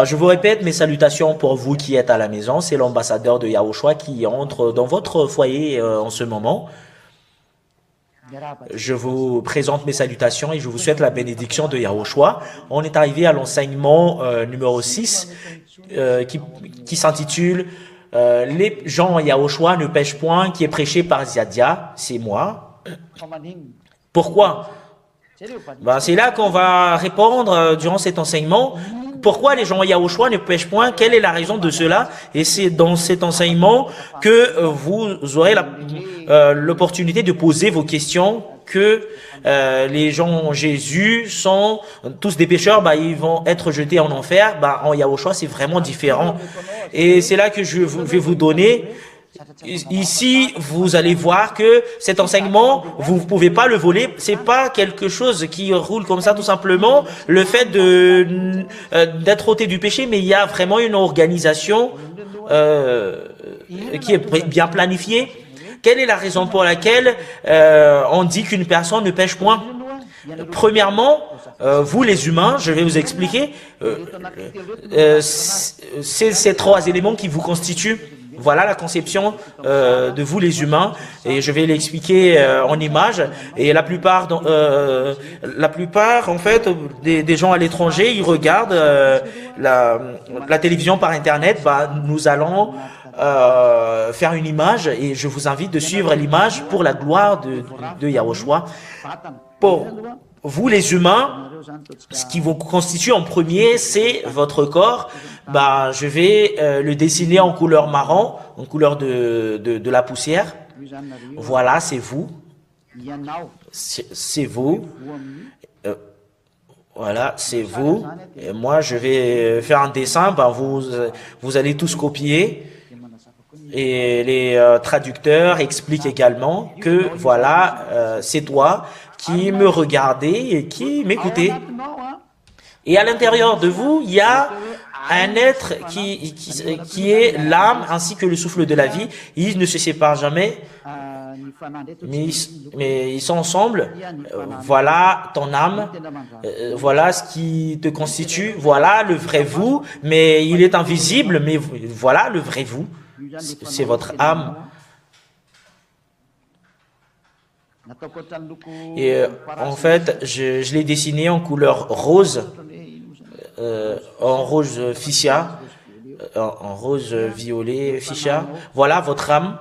Je vous répète mes salutations pour vous qui êtes à la maison. C'est l'ambassadeur de Yahushua qui entre dans votre foyer en ce moment. Je vous présente mes salutations et je vous souhaite la bénédiction de Yahushua. On est arrivé à l'enseignement numéro 6 qui s'intitule Les gens en Yahushua ne pêchent point, qui est prêché par Ziadia, c'est moi. Pourquoi? C'est là qu'on va répondre durant cet enseignement. Pourquoi les gens Yahushua ne pêchent point? Quelle est la raison de cela? Et c'est dans cet enseignement que vous aurez l'opportunité de poser vos questions, que les gens Jésus sont tous des pécheurs, ils vont être jetés en enfer. En Yahushua, c'est vraiment différent. Et c'est là que je vais vous donner. Ici, vous allez voir que cet enseignement, vous ne pouvez pas le voler. C'est pas quelque chose qui roule comme ça, tout simplement. Le fait d'être ôté du péché, mais il y a vraiment une organisation qui est bien planifiée. Quelle est la raison pour laquelle on dit qu'une personne ne pêche point? Premièrement, vous les humains, je vais vous expliquer, c'est ces trois éléments qui vous constituent. Voilà la conception de vous les humains, et je vais l'expliquer en images. Et la plupart en fait des gens à l'étranger, ils regardent la télévision par internet. Nous allons faire une image et je vous invite de suivre l'image pour la gloire de Yahushua. Pour vous les humains, ce qui vous constitue en premier, c'est votre corps. Je vais le dessiner en couleur marron, en couleur de la poussière. Voilà, c'est vous. C'est vous. Voilà, c'est vous. Et moi, je vais faire un dessin. Vous allez tous copier. Et les traducteurs expliquent également que voilà, c'est toi qui me regardez et qui m'écoutez. Et à l'intérieur de vous, il y a un être qui est l'âme ainsi que le souffle de la vie. Ils ne se séparent jamais, mais ils sont ensemble. Voilà ton âme, voilà ce qui te constitue, voilà le vrai vous, mais il est invisible, mais voilà le vrai vous, c'est votre âme. Et en fait, je l'ai dessiné en couleur rose, en rose fuchsia, en rose violet fuchsia. Voilà votre âme.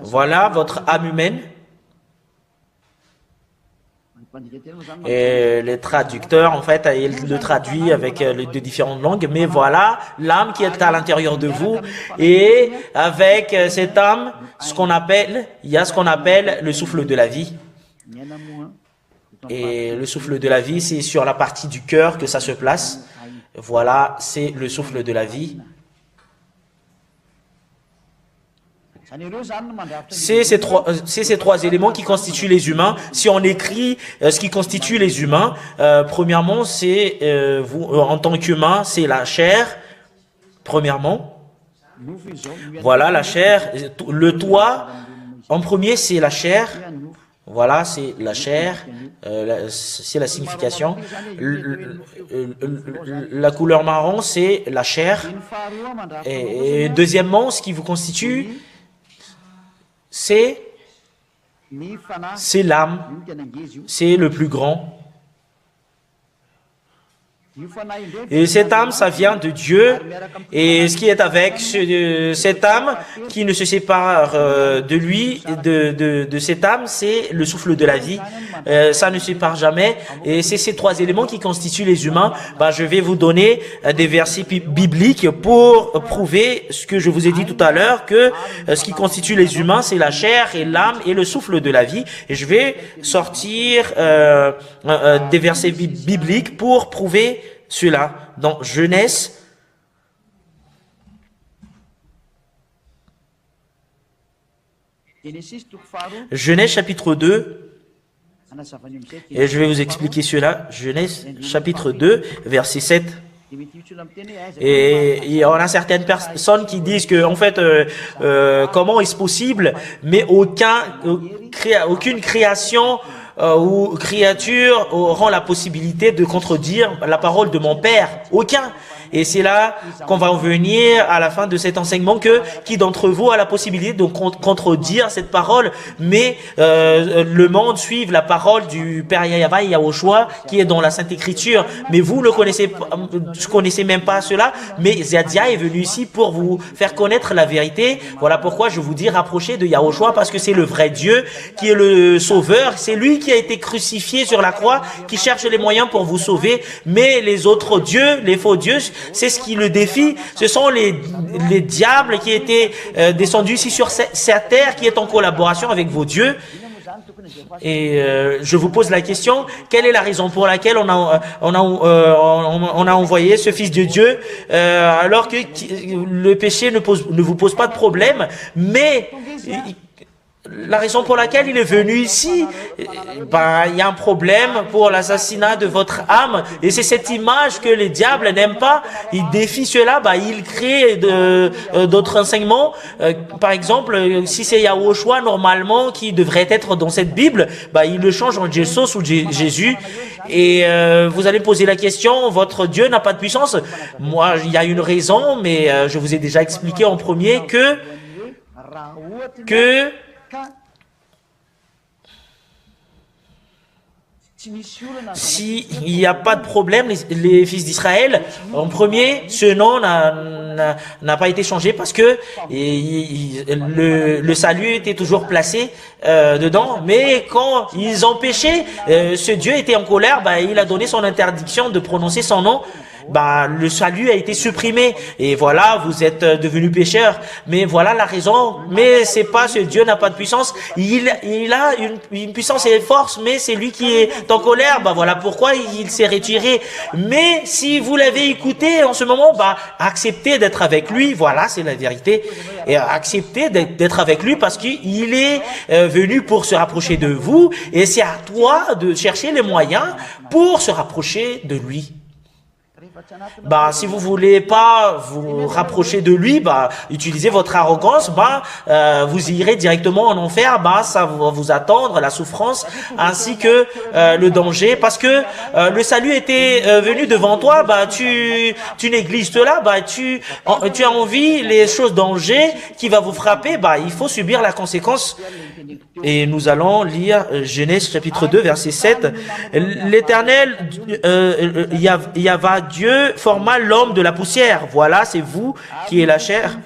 Voilà votre âme humaine. Et les traducteurs, en fait, ils le traduisent avec les deux différentes langues. Mais voilà l'âme qui est à l'intérieur de vous. Et avec cette âme, il y a ce qu'on appelle le souffle de la vie. Et le souffle de la vie, c'est sur la partie du cœur que ça se place. Voilà, c'est le souffle de la vie. C'est ces trois éléments qui constituent les humains. Si on écrit ce qui constitue les humains, premièrement, c'est vous en tant qu'humain, c'est la chair. Premièrement, voilà la chair. Le toit, en premier, c'est la chair. Voilà, c'est la chair. C'est la signification. La couleur marron, c'est la chair. Et deuxièmement, ce qui vous constitue, c'est l'âme, c'est le plus grand. Et cette âme, ça vient de Dieu. Et ce qui est avec cette âme qui ne se sépare de lui, de cette âme, c'est le souffle de la vie. Ça ne se sépare jamais. Et c'est ces trois éléments qui constituent les humains. Je vais vous donner des versets bibliques pour prouver ce que je vous ai dit tout à l'heure, que ce qui constitue les humains, c'est la chair et l'âme et le souffle de la vie. Et je vais sortir des versets bibliques pour prouver cela. Dans Genèse, chapitre 2, et je vais vous expliquer cela. Genèse chapitre 2, verset 7. Et il y en a certaines personnes qui disent que, en fait, comment est-ce possible, mais aucune création ou créature auront la possibilité de contredire la parole de mon Père? Aucun. Et c'est là qu'on va en venir à la fin de cet enseignement que qui d'entre vous a la possibilité de contredire cette parole, mais le monde suit la parole du Père Yahweh et Yahushua qui est dans la Sainte Écriture. Mais vous ne connaissez même pas cela, mais Zadia est venu ici pour vous faire connaître la vérité. Voilà pourquoi je vous dis rapprochez de Yahushua, parce que c'est le vrai Dieu qui est le Sauveur. C'est lui qui a été crucifié sur la croix, qui cherche les moyens pour vous sauver. Mais les autres dieux, les faux dieux, c'est ce qui le défie. Ce sont les diables qui étaient descendus ici sur cette terre, qui est en collaboration avec vos dieux. Et je vous pose la question, quelle est la raison pour laquelle on a envoyé ce Fils de Dieu alors que le péché ne vous pose pas de problème, mais la raison pour laquelle il est venu ici, il y a un problème pour l'assassinat de votre âme, et c'est cette image que les diables n'aiment pas. Ils défient cela, ils créent d'autres enseignements. Par exemple, si c'est Yahushua normalement qui devrait être dans cette Bible, ils le changent en Jesus ou Jésus. Et vous allez poser la question, votre Dieu n'a pas de puissance? Moi, il y a une raison, mais je vous ai déjà expliqué en premier que s'il n'y a pas de problème, les fils d'Israël, en premier, ce nom n'a pas été changé parce que le salut était toujours placé dedans. Mais quand ils ont péché, ce Dieu était en colère, il a donné son interdiction de prononcer son nom. Le salut a été supprimé, et voilà, vous êtes devenus pécheurs. Mais voilà la raison. Mais c'est pas ce Dieu n'a pas de puissance. Il a une puissance et une force, mais c'est lui qui est en colère. Voilà pourquoi il s'est retiré. Mais si vous l'avez écouté en ce moment, acceptez d'être avec lui. Voilà, c'est la vérité. Et acceptez d'être avec lui parce qu'il est venu pour se rapprocher de vous, et c'est à toi de chercher les moyens pour se rapprocher de lui. Si vous voulez pas vous rapprocher de lui, utilisez votre arrogance, vous irez directement en enfer, ça va vous attendre la souffrance ainsi que le danger, parce que le salut était venu devant toi, tu négliges cela, tu as envie les choses danger qui va vous frapper, il faut subir la conséquence. Et nous allons lire Genèse chapitre 2 verset 7. L'Éternel Yahva Dieu forma l'homme de la poussière. Voilà, c'est vous qui est la chair,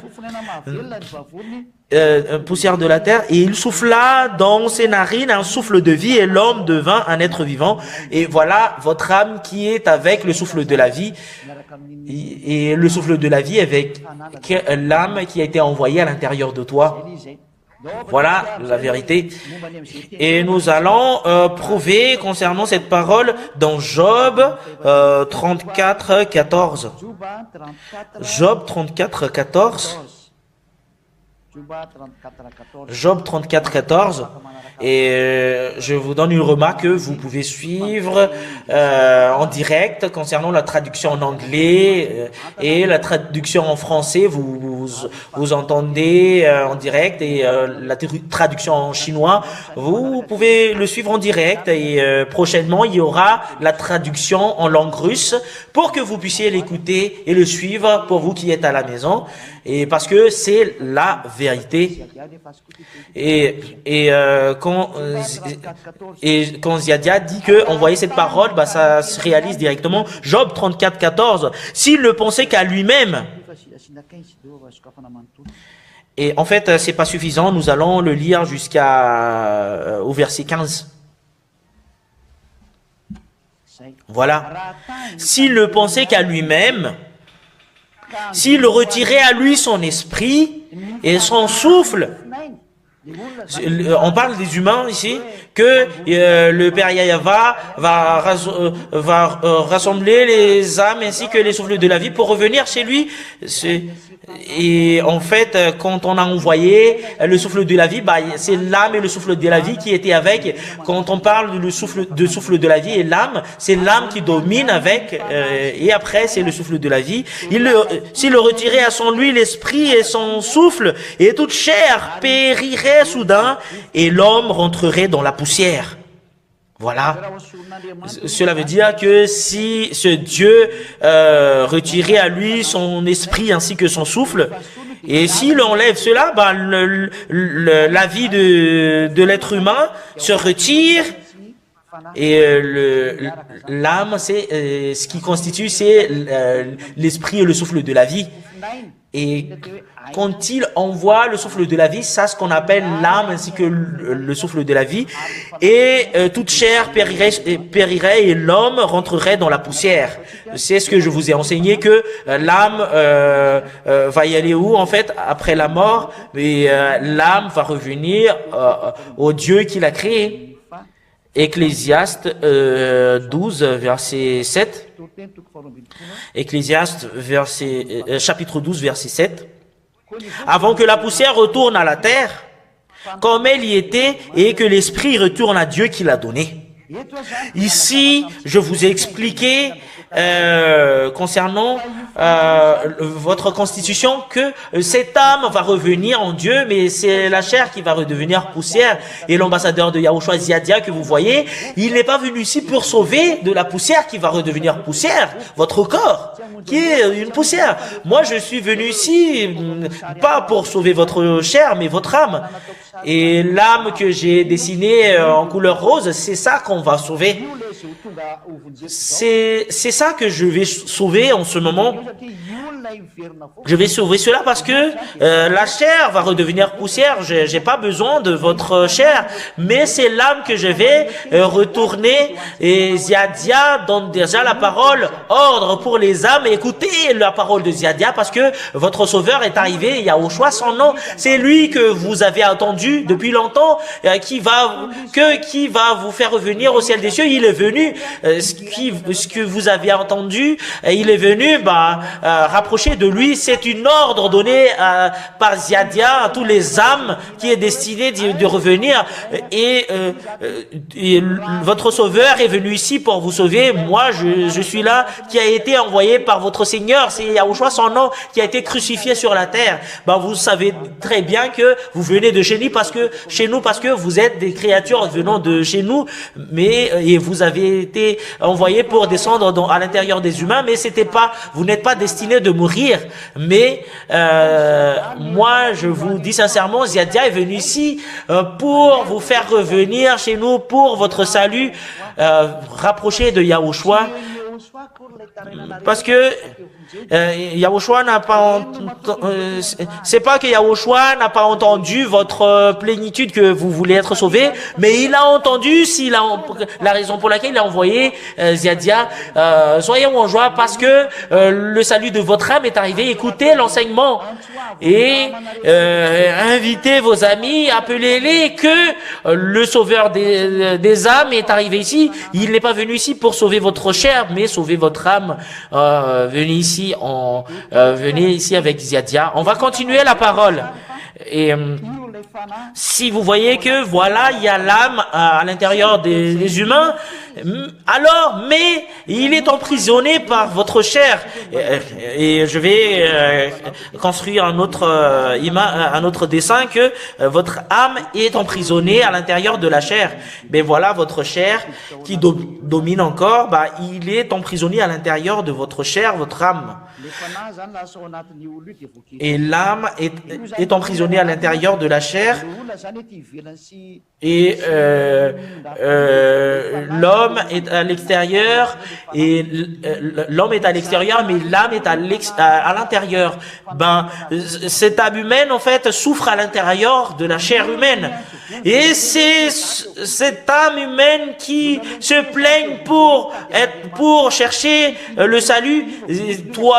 poussière de la terre, et il souffla dans ses narines un souffle de vie, et l'homme devint un être vivant. Et voilà votre âme qui est avec le souffle de la vie, et le souffle de la vie avec l'âme qui a été envoyée à l'intérieur de toi. Voilà la vérité. Et nous allons prouver concernant cette parole dans Job 34, 14. Job 34, 14. Job 34, 14. Et je vous donne une remarque que vous pouvez suivre en direct concernant la traduction en anglais et la traduction en français. Vous entendez en direct, et la traduction en chinois, vous pouvez le suivre en direct. Et prochainement, il y aura la traduction en langue russe pour que vous puissiez l'écouter et le suivre pour vous qui êtes à la maison. Et parce que c'est la vérité. Et quand Ziadia dit que envoyer cette parole, ça se réalise directement. Job 34, 14. S'il ne pensait qu'à lui-même. Et en fait, c'est pas suffisant. Nous allons le lire au verset 15. Voilà. S'il ne pensait qu'à lui-même, s'il retirait à lui son esprit et son souffle, on parle des humains ici, que le Père Yahva va rassembler les âmes ainsi que les souffles de la vie pour revenir chez lui. Et en fait, quand on a envoyé le souffle de la vie, c'est l'âme et le souffle de la vie qui étaient avec. Quand on parle du souffle de la vie et l'âme, c'est l'âme qui domine avec, et après c'est le souffle de la vie. S'il le retirait à son lui l'esprit et son souffle, et toute chair périrait soudain, et l'homme rentrerait dans la poussière. Voilà. Cela veut dire que si ce Dieu retirait à lui son esprit ainsi que son souffle, et s'il enlève cela, ben, la vie de l'être humain se retire. Et l'âme, c'est ce qui constitue, c'est l'esprit et le souffle de la vie. Et quand il envoie le souffle de la vie, ça, ce qu'on appelle l'âme ainsi que le souffle de la vie, et toute chair périrait et l'homme rentrerait dans la poussière. C'est ce que je vous ai enseigné, que l'âme va y aller où en fait après la mort, mais l'âme va revenir au Dieu qui l'a créé. Ecclésiaste 12, verset 7. Ecclésiaste chapitre 12, verset 7. Avant que la poussière retourne à la terre, comme elle y était, et que l'esprit retourne à Dieu qui l'a donné. Ici, je vous ai expliqué concernant votre constitution que cette âme va revenir en Dieu, mais c'est la chair qui va redevenir poussière. Et l'ambassadeur de Yahushua, Ziadia, que vous voyez, il n'est pas venu ici pour sauver de la poussière qui va redevenir poussière, votre corps, qui est une poussière. Moi, je suis venu ici, pas pour sauver votre chair, mais votre âme. Et l'âme que j'ai dessinée en couleur rose, c'est ça qu'on va sauver. C'est ça que je vais sauver en ce moment. Je vais sauver cela parce que la chair va redevenir poussière. J'ai pas besoin de votre chair, mais c'est l'âme que je vais retourner. Et Ziadia donne déjà la parole, ordre pour les âmes. Écoutez la parole de Ziadia parce que votre sauveur est arrivé. Yahushua, son nom, c'est lui que vous avez attendu depuis longtemps, qui va vous faire revenir au ciel des cieux. Il est venu, ce que vous avez entendu, il est venu rapprocher de lui. C'est une ordre donnée par Ziadia à tous les âmes qui est destiné de revenir. Et votre sauveur est venu ici pour vous sauver. Moi, je suis là, qui a été envoyé par votre Seigneur. C'est Yahushua, son nom, qui a été crucifié sur la terre. Vous savez très bien que vous venez de chez nous parce que vous êtes des créatures venant de chez nous, et vous avez été envoyés pour descendre à l'intérieur des humains, mais vous n'êtes pas destinés de mourir. Mais moi, je vous dis sincèrement, Ziadia est venu ici pour vous faire revenir chez nous, pour votre salut, rapprocher de Yahushua. Parce que Yahushua n'a pas c'est pas que Yahushua n'a pas entendu votre plénitude que vous voulez être sauvé, mais il a entendu la raison pour laquelle il a envoyé Ziadia. Soyez en joie parce que le salut de votre âme est arrivé. Écoutez l'enseignement et invitez vos amis, appelez-les que le sauveur des âmes est arrivé ici. Il n'est pas venu ici pour sauver votre chair, mais sauver votre âme. Venez ici avec Ziadia. On va continuer la parole. Et si vous voyez que voilà, il y a l'âme à l'intérieur des humains, alors, mais il est emprisonné par votre chair. Et je vais construire un autre dessin que votre âme est emprisonnée à l'intérieur de la chair. Mais voilà, votre chair qui domine encore, il est emprisonné à l'intérieur de votre chair, votre âme. Et l'âme est emprisonnée à l'intérieur de la chair. Et l'homme est à l'extérieur, et l'homme est à l'extérieur, mais l'âme est à l'intérieur. Cette âme humaine, en fait, souffre à l'intérieur de la chair humaine. Et c'est cette âme humaine qui se plaigne pour chercher le salut.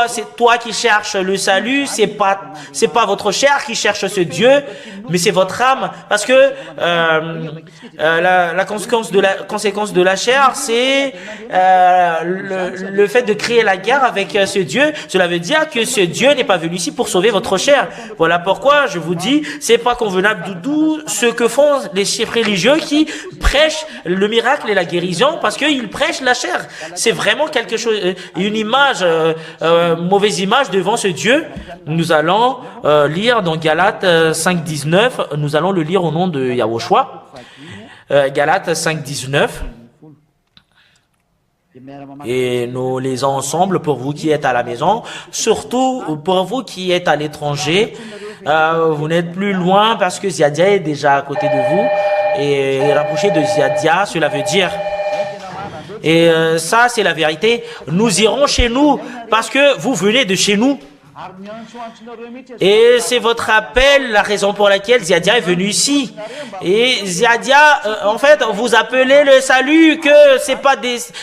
C'est toi qui cherches le salut, c'est pas votre chair qui cherche ce Dieu, mais c'est votre âme. Parce que la conséquence de la chair, c'est le fait de créer la guerre avec ce Dieu. Cela veut dire que ce Dieu n'est pas venu ici pour sauver votre chair. Voilà pourquoi je vous dis, c'est pas convenable d'où ce que font les chefs religieux qui prêchent le miracle et la guérison, parce qu'ils prêchent la chair. C'est vraiment quelque chose, une image, mauvaise image devant ce Dieu. Nous allons lire dans Galates 5.19, nous allons le lire au nom de Yahushua. Galates 5.19. Et nous lisons ensemble pour vous qui êtes à la maison, surtout pour vous qui êtes à l'étranger. Vous n'êtes plus loin parce que Ziadia est déjà à côté de vous. Et rapprocher de Ziadia, cela veut dire... Et ça, c'est la vérité. Nous irons chez nous parce que vous venez de chez nous. Et c'est votre appel, la raison pour laquelle Ziadia est venu ici. Et Ziadia, en fait, vous appelez le salut que c'est pas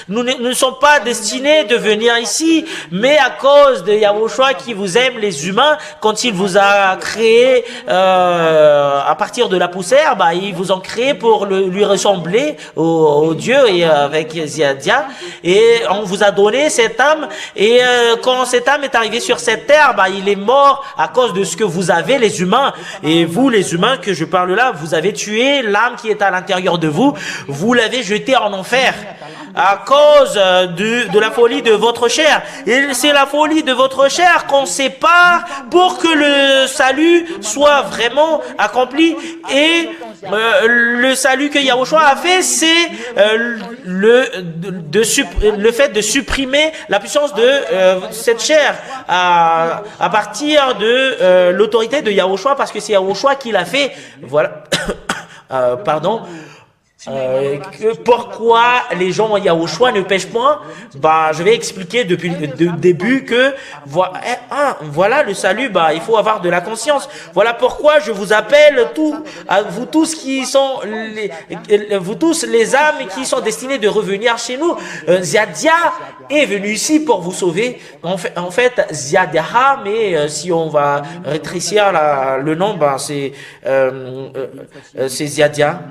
nous ne sommes pas destinés de venir ici, mais à cause de Yahushua qui vous aime les humains, quand il vous a créé à partir de la poussière, bah ils vous ont créé pour lui ressembler au Dieu et avec Ziadia. Et on vous a donné cette âme. Et quand cette âme est arrivée sur cette terre, bah, il est mort à cause de ce que vous avez, les humains. Et vous, les humains que je parle là, vous avez tué l'âme qui est à l'intérieur de vous. Vous l'avez jeté en enfer à cause de la folie de votre chair. Et c'est la folie de votre chair qu'on sépare pour que le salut soit vraiment accompli. Et le salut que Yahushua a fait, c'est le fait de supprimer la puissance de cette chair à partir de l'autorité de Yahushua, parce que c'est Yahushua qui l'a fait. Voilà. Pardon. Pourquoi les gens en Yahushua ne pêchent point? Bah, je vais expliquer depuis le début que voilà le salut. Bah, il faut avoir de la conscience. Voilà pourquoi je vous appelle vous tous qui sont vous tous les âmes qui sont destinées de revenir chez nous. Ziadia est venu ici pour vous sauver. En fait, Ziadia, mais si on va rétrécir le nom, bah c'est Ziadia.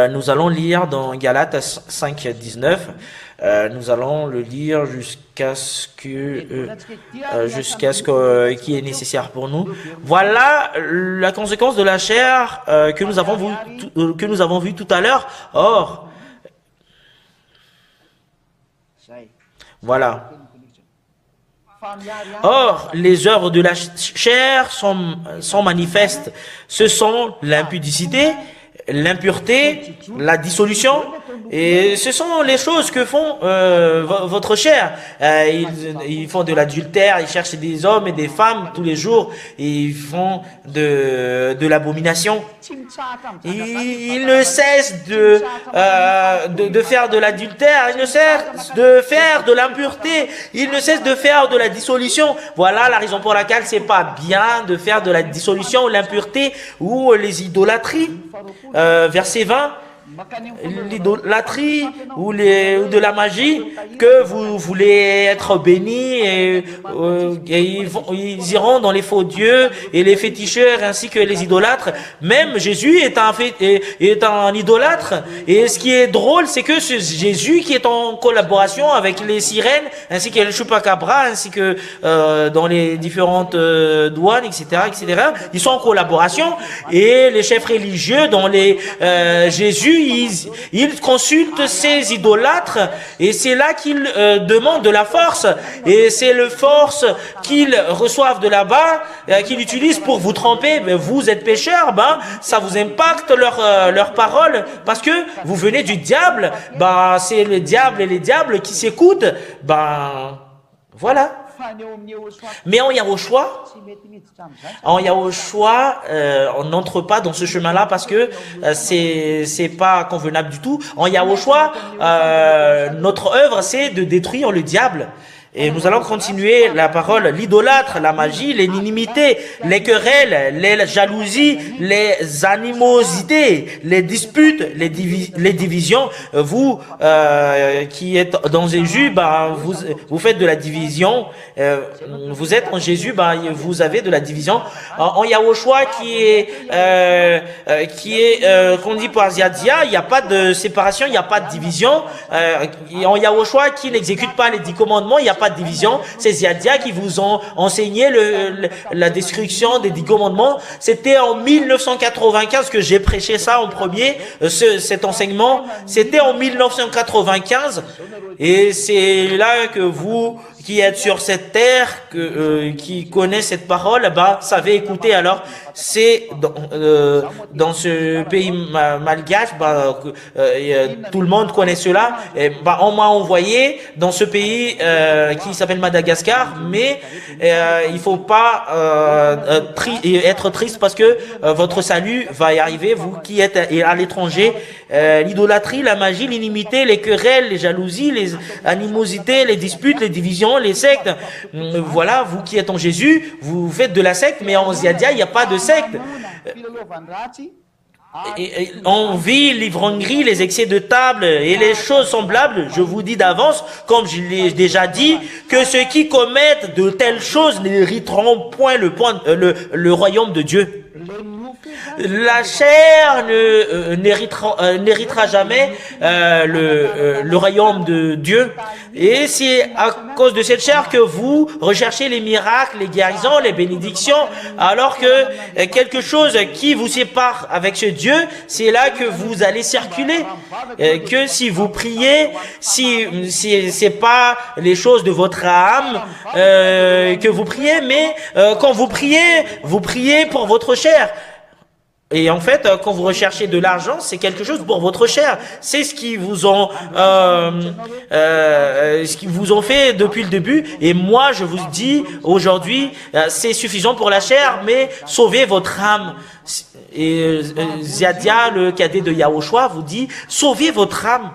Nous allons lire dans Galates 5, 19. Nous allons le lire jusqu'à ce qui est nécessaire pour nous. Voilà la conséquence de la chair que nous avons vu tout à l'heure. Voilà. Or, les œuvres de la chair sont manifestes. Ce sont l'impudicité, l'impureté, la dissolution, et ce sont les choses que font votre chair. Ils font de l'adultère, ils cherchent des hommes et des femmes tous les jours, et ils font de l'abomination. Ils ne cessent de faire de l'adultère, ils ne cessent de faire de l'impureté, ils ne cessent de faire de la dissolution. Voilà la raison pour laquelle c'est pas bien de faire de la dissolution ou l'impureté ou les idolâtries. Verset 20, l'idolâtrie ou de la magie, que vous voulez être bénis et ils iront dans les faux dieux et les féticheurs ainsi que les idolâtres. Même Jésus est un idolâtre, et ce qui est drôle, c'est que c'est Jésus qui est en collaboration avec les sirènes ainsi que le chupacabra ainsi que dans les différentes douanes, etc., ils sont en collaboration, et les chefs religieux dans les Jésus, ils consultent ces idolâtres, et c'est là qu'ils demandent de la force, et c'est le force qu'ils reçoivent de là-bas, qu'ils utilisent pour vous tromper. Mais vous êtes pécheurs, ça vous impacte leur parole, parce que vous venez du diable. C'est le diable et les diables qui s'écoutent. Voilà. Mais en Yahushua, on n'entre pas dans ce chemin-là parce que c'est pas convenable du tout. En Yahushua, notre œuvre, c'est de détruire le diable. Et nous allons continuer la parole. L'idolâtre, la magie, l'inimité, les querelles, les jalousies, les animosités, les disputes, les divisions. Vous qui êtes dans Jésus, vous faites de la division. Vous êtes en Jésus, vous avez de la division. En Yahushua qu'on dit par Ziadia, il n'y a pas de séparation, il n'y a pas de division. En Yahushua qui n'exécute pas les 10 commandements, il n'y a pas de division. C'est Ziadia qui vous ont enseigné la destruction des 10 commandements. C'était en 1995 que j'ai prêché ça en premier, cet enseignement. C'était en 1995, et c'est là que vous qui êtes sur cette terre, qui connaît cette parole, bah, savez écouter. Alors, c'est dans ce pays malgache, bah, tout le monde connaît cela. Et, bah, on m'a envoyé dans ce pays qui s'appelle Madagascar, mais il faut pas être triste parce que votre salut va y arriver, vous qui êtes à l'étranger. L'idolâtrie, la magie, l'inimité, les querelles, les jalousies, les animosités, les disputes, les divisions, les sectes. Voilà, vous qui êtes en Jésus, vous faites de la secte, mais en Ziadia, il n'y a pas de secte. On vit l'ivrognerie, les excès de table et les choses semblables. Je vous dis d'avance, comme je l'ai déjà dit, que ceux qui commettent de telles choses n'hériteront point le royaume de Dieu. La chair n'héritera jamais le royaume de Dieu. Et c'est à cause de cette chair que vous recherchez les miracles, les guérisons, les bénédictions, alors que quelque chose qui vous sépare avec ce Dieu, c'est là que vous allez circuler. Que si vous priez, si c'est pas les choses de votre âme que vous priez, mais quand vous priez pour votre chair. Et en fait, quand vous recherchez de l'argent, c'est quelque chose pour votre chair. C'est ce qu'ils vous ont fait depuis le début. Et moi, je vous dis aujourd'hui, c'est suffisant pour la chair, mais sauvez votre âme. Et Ziadia, le cadet de Yahushua, vous dit, sauvez votre âme.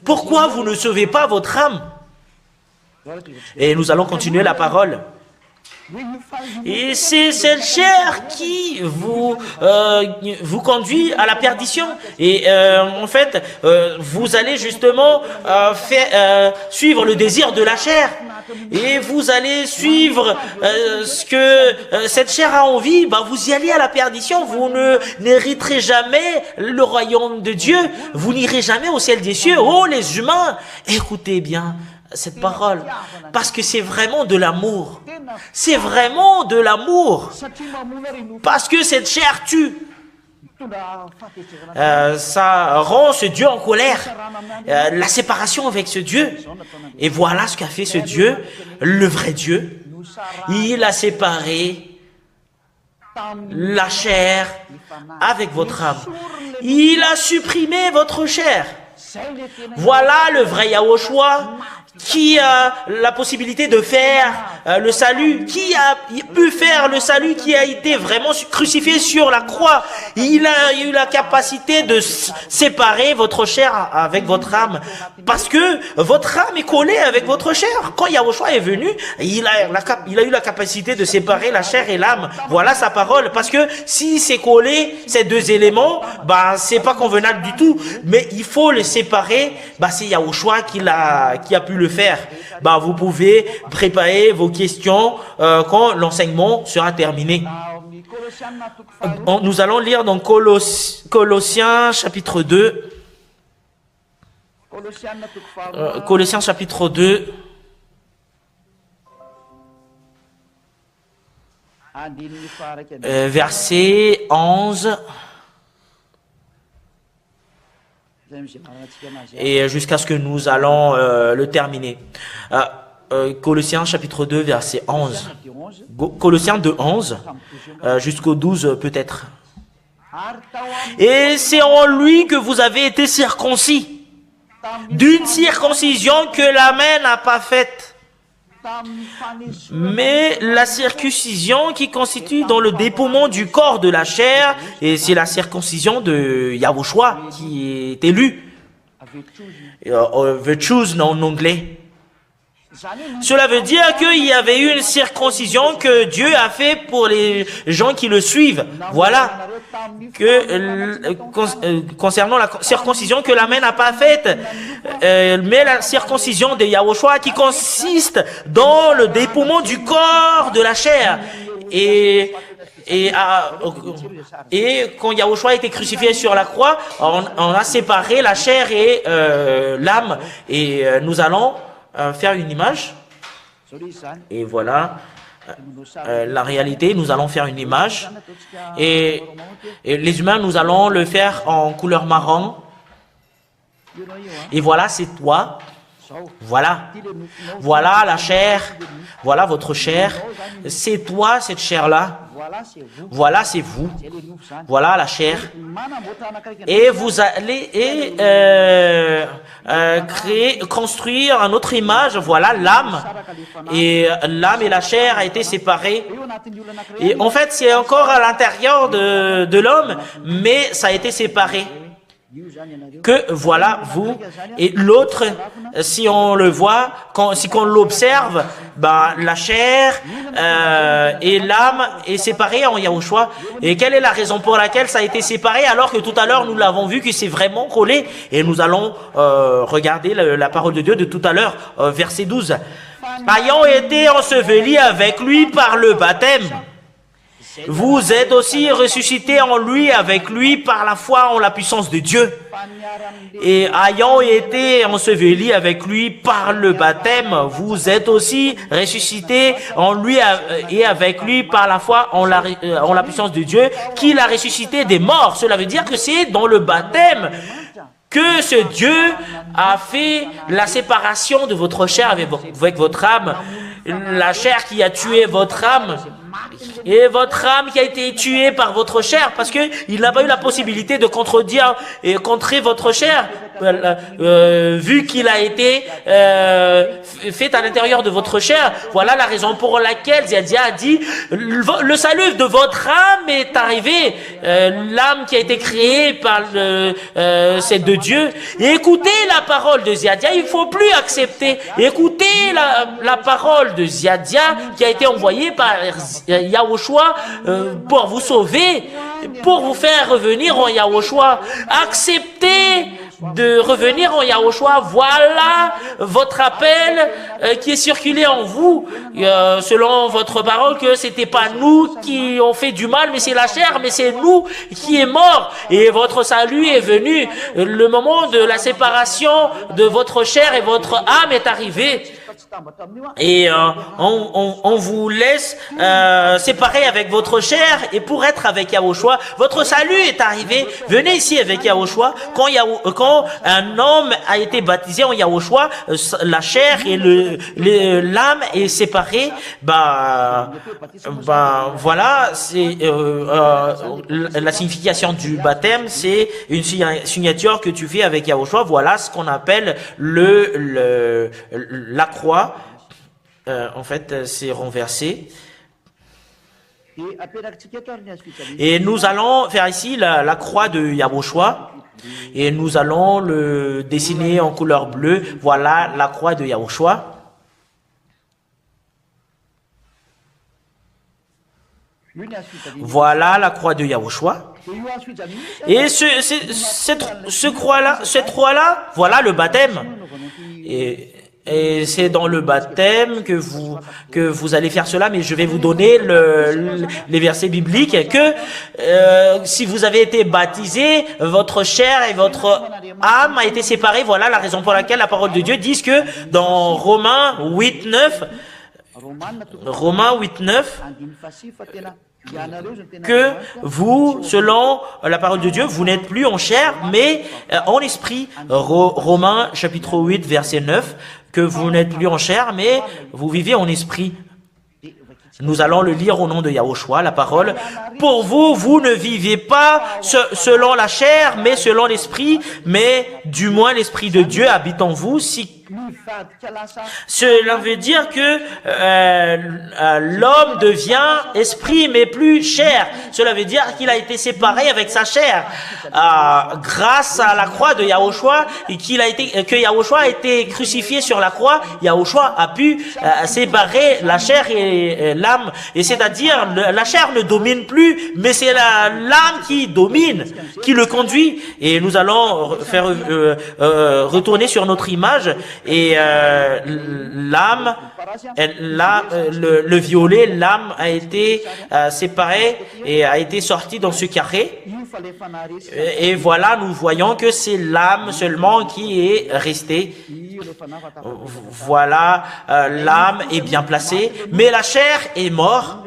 Pourquoi vous ne sauvez pas votre âme? Et nous allons continuer la parole. Et c'est cette chair qui vous conduit à la perdition. Et en fait, vous allez justement suivre le désir de la chair. Et vous allez suivre ce que cette chair a envie. Bah, vous y allez à la perdition. Vous n'hériterez jamais le royaume de Dieu. Vous n'irez jamais au ciel des cieux. Oh, les humains, écoutez bien cette parole, parce que c'est vraiment de l'amour. C'est vraiment de l'amour. Parce que cette chair tue. Ça rend ce Dieu en colère. La séparation avec ce Dieu. Et voilà ce qu'a fait ce Dieu, le vrai Dieu. Il a séparé la chair avec votre âme. Il a supprimé votre chair. Voilà le vrai Yahushua qui a la possibilité de faire le salut, qui a pu faire le salut, qui a été vraiment crucifié sur la croix. Il a eu la capacité de séparer votre chair avec votre âme, parce que votre âme est collée avec votre chair. Quand Yahushua est venu, il a eu la capacité de séparer la chair et l'âme. Voilà sa parole, parce que si c'est collé, ces deux éléments, bah, c'est pas convenable du tout, mais il faut les séparer. Bah, c'est Yahushua qui a pu le faire. Bah, vous pouvez préparer vos questions quand l'enseignement sera terminé. Nous allons lire dans Colossiens chapitre 2. Colossiens chapitre 2. Verset 11. Et jusqu'à ce que nous allons le terminer. Colossiens chapitre 2, verset 11. Colossiens 2, 11, jusqu'au 12 peut-être. Et c'est en lui que vous avez été circoncis, d'une circoncision que la main n'a pas faite, mais la circoncision qui constitue dans le dépouillement du corps de la chair, et c'est la circoncision de Yahushua qui est élu. The choose en anglais. Cela veut dire qu'il y avait eu une circoncision que Dieu a fait pour les gens qui le suivent. Voilà. Concernant la circoncision que la main n'a pas faite, mais la circoncision de Yahushua qui consiste dans le dépouillement du corps de la chair. Et quand Yahushua a été crucifié sur la croix, on a séparé la chair et l'âme. Et nous allons faire une image. Et voilà la réalité. Nous allons faire une image. Et les humains, nous allons le faire en couleur marron. Et voilà, c'est toi. Voilà. Voilà la chair. Voilà votre chair. C'est toi, cette chair-là. Voilà, c'est vous. Voilà la chair. Et vous allez construire une autre image. Voilà l'âme. Et l'âme et la chair a été séparées. Et en fait, c'est encore à l'intérieur de l'homme, mais ça a été séparé. Que voilà vous et l'autre, si on le voit, si on l'observe, ben, la chair et l'âme est séparée en Yahushua. Et quelle est la raison pour laquelle ça a été séparé alors que tout à l'heure nous l'avons vu que c'est vraiment collé? Et nous allons regarder la parole de Dieu de tout à l'heure, verset 12. Ayant été ensevelis avec lui par le baptême, vous êtes aussi ressuscités en lui, avec lui, par la foi en la puissance de Dieu. Et ayant été ensevelis avec lui par le baptême, vous êtes aussi ressuscités en lui et avec lui par la foi en la puissance de Dieu, qui l'a ressuscité des morts. Cela veut dire que c'est dans le baptême que ce Dieu a fait la séparation de votre chair avec votre âme. La chair qui a tué votre âme. Et votre âme qui a été tuée par votre chair, parce que il n'a pas eu la possibilité de contredire et contrer votre chair, vu qu'il a été fait à l'intérieur de votre chair. Voilà la raison pour laquelle Ziadia a dit le salut de votre âme est arrivé. L'âme qui a été créée par c'est de Dieu. Et écoutez la parole de Ziadia, il ne faut plus accepter. Écoutez la parole de Ziadia qui a été envoyée par Yahushua pour vous sauver, pour vous faire revenir en Yahushua. Acceptez de revenir en Yahushua. Voilà votre appel qui est circulé en vous, selon votre parole, que c'était pas nous qui ont fait du mal, mais c'est la chair, mais c'est nous qui est mort. Et votre salut est venu. Le moment de la séparation de votre chair et votre âme est arrivé. Et on vous laisse séparer avec votre chair et pour être avec Yahushua. Votre salut est arrivé. Venez ici avec Yahushua. Quand un homme a été baptisé en Yahushua, la chair et l'âme est séparée. Voilà, c'est la signification du baptême, c'est une signature que tu fais avec Yahushua. Voilà ce qu'on appelle la croix. En fait, c'est renversé. Et nous allons faire ici la croix de Yahushua. Et nous allons le dessiner en couleur bleue. Voilà la croix de Yahushua. Voilà la croix de Yahushua. Et cette croix-là, voilà le baptême. Et c'est dans le baptême que vous allez faire cela, mais je vais vous donner les versets bibliques que si vous avez été baptisé, votre chair et votre âme a été séparée. Voilà la raison pour laquelle la parole de Dieu dit que dans Romains 8.9, que vous, selon la parole de Dieu, vous n'êtes plus en chair, mais en esprit. Romains chapitre 8, verset 9, que vous n'êtes plus en chair, mais vous vivez en esprit. Nous allons le lire au nom de Yahushua, la parole. Pour vous, vous ne vivez pas selon la chair, mais selon l'esprit, mais du moins l'esprit de Dieu habite en vous. Cela veut dire que l'homme devient esprit mais plus chair. Cela veut dire qu'il a été séparé avec sa chair grâce à la croix de Yahushua et que Yahushua a été crucifié sur la croix. Yahushua a pu séparer la chair et l'âme, et c'est-à-dire la chair ne domine plus, mais c'est l'âme qui domine, qui le conduit. Et nous allons faire retourner sur notre image. Et l'âme, le violet, l'âme a été séparée et a été sortie dans ce carré. Et voilà, nous voyons que c'est l'âme seulement qui est restée. Voilà, l'âme est bien placée, mais la chair est morte.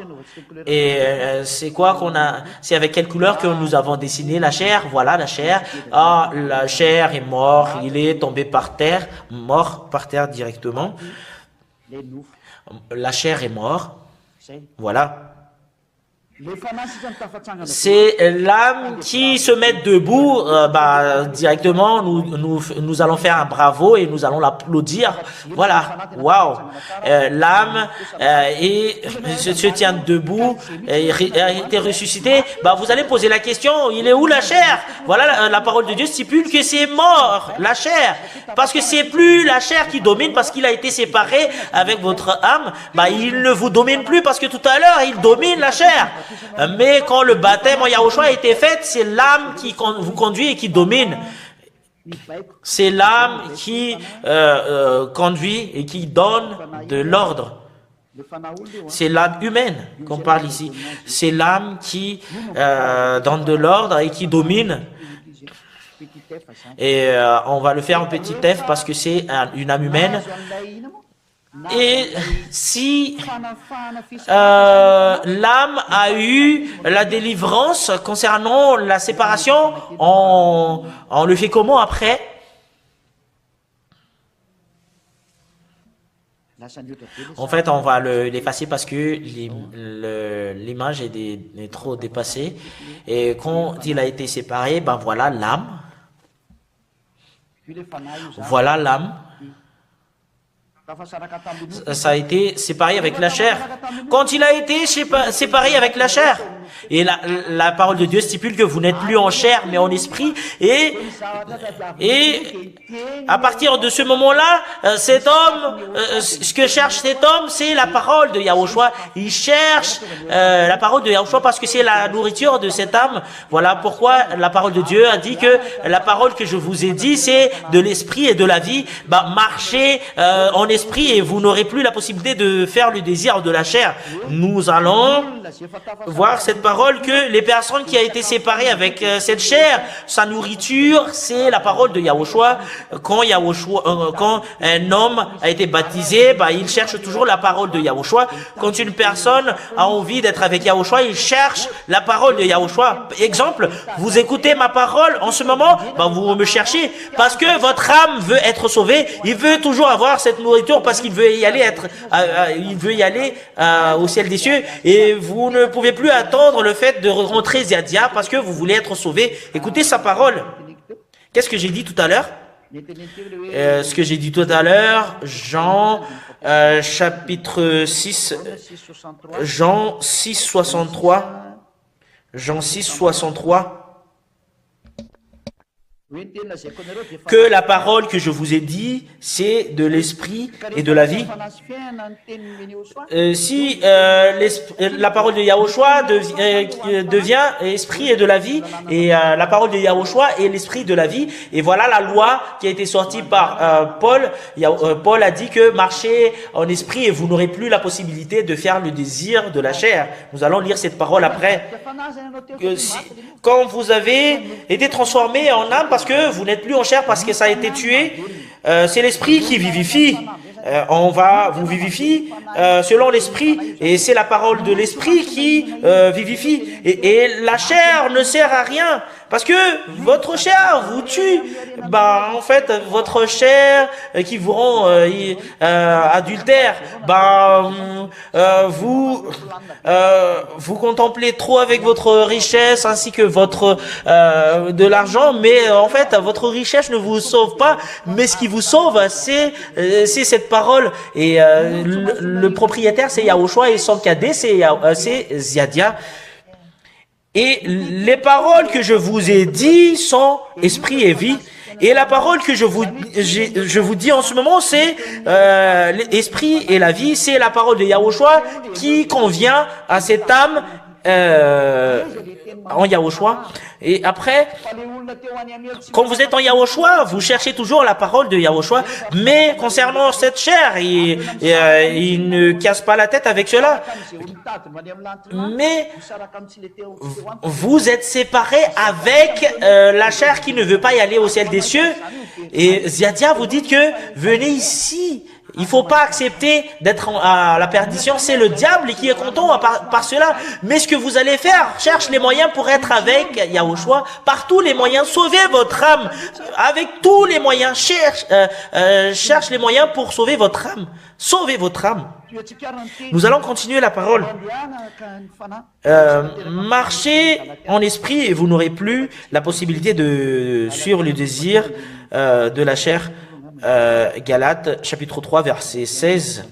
Et c'est quoi qu'on a? C'est avec quelle couleur que nous avons dessiné la chair? Voilà la chair. Ah, la chair est mort. Il est tombé par terre, mort par terre directement. La chair est morte. Voilà. C'est l'âme qui se met debout, directement, nous allons faire un bravo et nous allons l'applaudir. Voilà, waouh. L'âme se tient debout, a été ressuscité. Vous allez poser la question, il est où la chair? Voilà, la parole de Dieu stipule que c'est mort, la chair. Parce que c'est plus la chair qui domine, parce qu'il a été séparé avec votre âme. Il ne vous domine plus parce que tout à l'heure, il domine la chair. Mais quand le baptême en Yahushua a été fait, c'est l'âme qui vous conduit et qui domine. C'est l'âme qui conduit et qui donne de l'ordre. C'est l'âme humaine qu'on parle ici. C'est l'âme qui donne de l'ordre et qui domine. Et on va le faire en petit f parce que c'est une âme humaine. Et si l'âme a eu la délivrance concernant la séparation, on le fait comment après? En fait, on va l'effacer parce que l'image est trop dépassée. Et quand il a été séparé, voilà l'âme. Voilà l'âme. Ça a été séparé avec la chair. Quand il a été séparé avec la chair, et la parole de Dieu stipule que vous n'êtes plus en chair, mais en esprit, et à partir de ce moment-là, cet homme, ce que cherche cet homme, c'est la parole de Yahushua. Il cherche la parole de Yahushua parce que c'est la nourriture de cette âme. Voilà pourquoi la parole de Dieu a dit que la parole que je vous ai dit, c'est de l'esprit et de la vie. Marchez en esprit et vous n'aurez plus la possibilité de faire le désir de la chair. Nous allons voir cette parole que les personnes qui ont été séparées avec cette chair, sa nourriture, c'est la parole de Yahushua. Quand un homme a été baptisé, il cherche toujours la parole de Yahushua. Quand une personne a envie d'être avec Yahushua, il cherche la parole de Yahushua. Exemple, vous écoutez ma parole en ce moment, vous me cherchez parce que votre âme veut être sauvée. Il veut toujours avoir cette nourriture parce qu'il veut y aller au ciel des cieux, et vous ne pouvez plus attendre le fait de rentrer Ziadia parce que vous voulez être sauvé. Écoutez sa parole. Qu'est-ce que j'ai dit tout à l'heure? Ce que j'ai dit tout à l'heure, Jean chapitre 6, Jean 6, 63, Jean 6, 63. Que la parole que je vous ai dit, c'est de l'esprit et de la vie. Si la parole de Yahushua devient esprit et de la vie, et la parole de Yahushua est l'esprit de la vie, et voilà la loi qui a été sortie par Paul. Paul a dit que marchez en esprit et vous n'aurez plus la possibilité de faire le désir de la chair. Nous allons lire cette parole après. Quand vous avez été transformé en âme, parce que vous n'êtes plus en chair, parce que ça a été tué, c'est l'esprit qui vivifie. On va vous vivifie selon l'esprit, et c'est la parole de l'esprit qui vivifie. Et la chair ne sert à rien, parce que votre chair vous tue. En fait, votre chair qui vous rend adultère, vous contemplez trop avec votre richesse ainsi que votre de l'argent, mais en fait, votre richesse ne vous sauve pas, mais ce qui vous sauve, c'est cette parole. Et le propriétaire, c'est Yahushua, et son cadet, c'est Ziadia. Et les paroles que je vous ai dit sont esprit et vie. Et la parole que je vous dis en ce moment, c'est l'esprit et la vie. C'est la parole de Yahushua qui convient à cette âme en Yahushua. Et après, quand vous êtes en Yahushua, vous cherchez toujours la parole de Yahushua. Mais concernant cette chair, il ne casse pas la tête avec cela. Mais vous êtes séparés avec la chair qui ne veut pas y aller au ciel des cieux. Et Ziadia vous dit que venez ici. Il ne faut pas accepter d'être à la perdition. C'est le diable qui est content par cela. Mais ce que vous allez faire, cherche les moyens pour être avec Yahushua. Par tous les moyens, sauvez votre âme. Avec tous les moyens, cherche les moyens pour sauver votre âme. Sauvez votre âme. Nous allons continuer la parole. Marchez en esprit et vous n'aurez plus la possibilité de suivre le désir de la chair. Galates, chapitre 3, verset 16.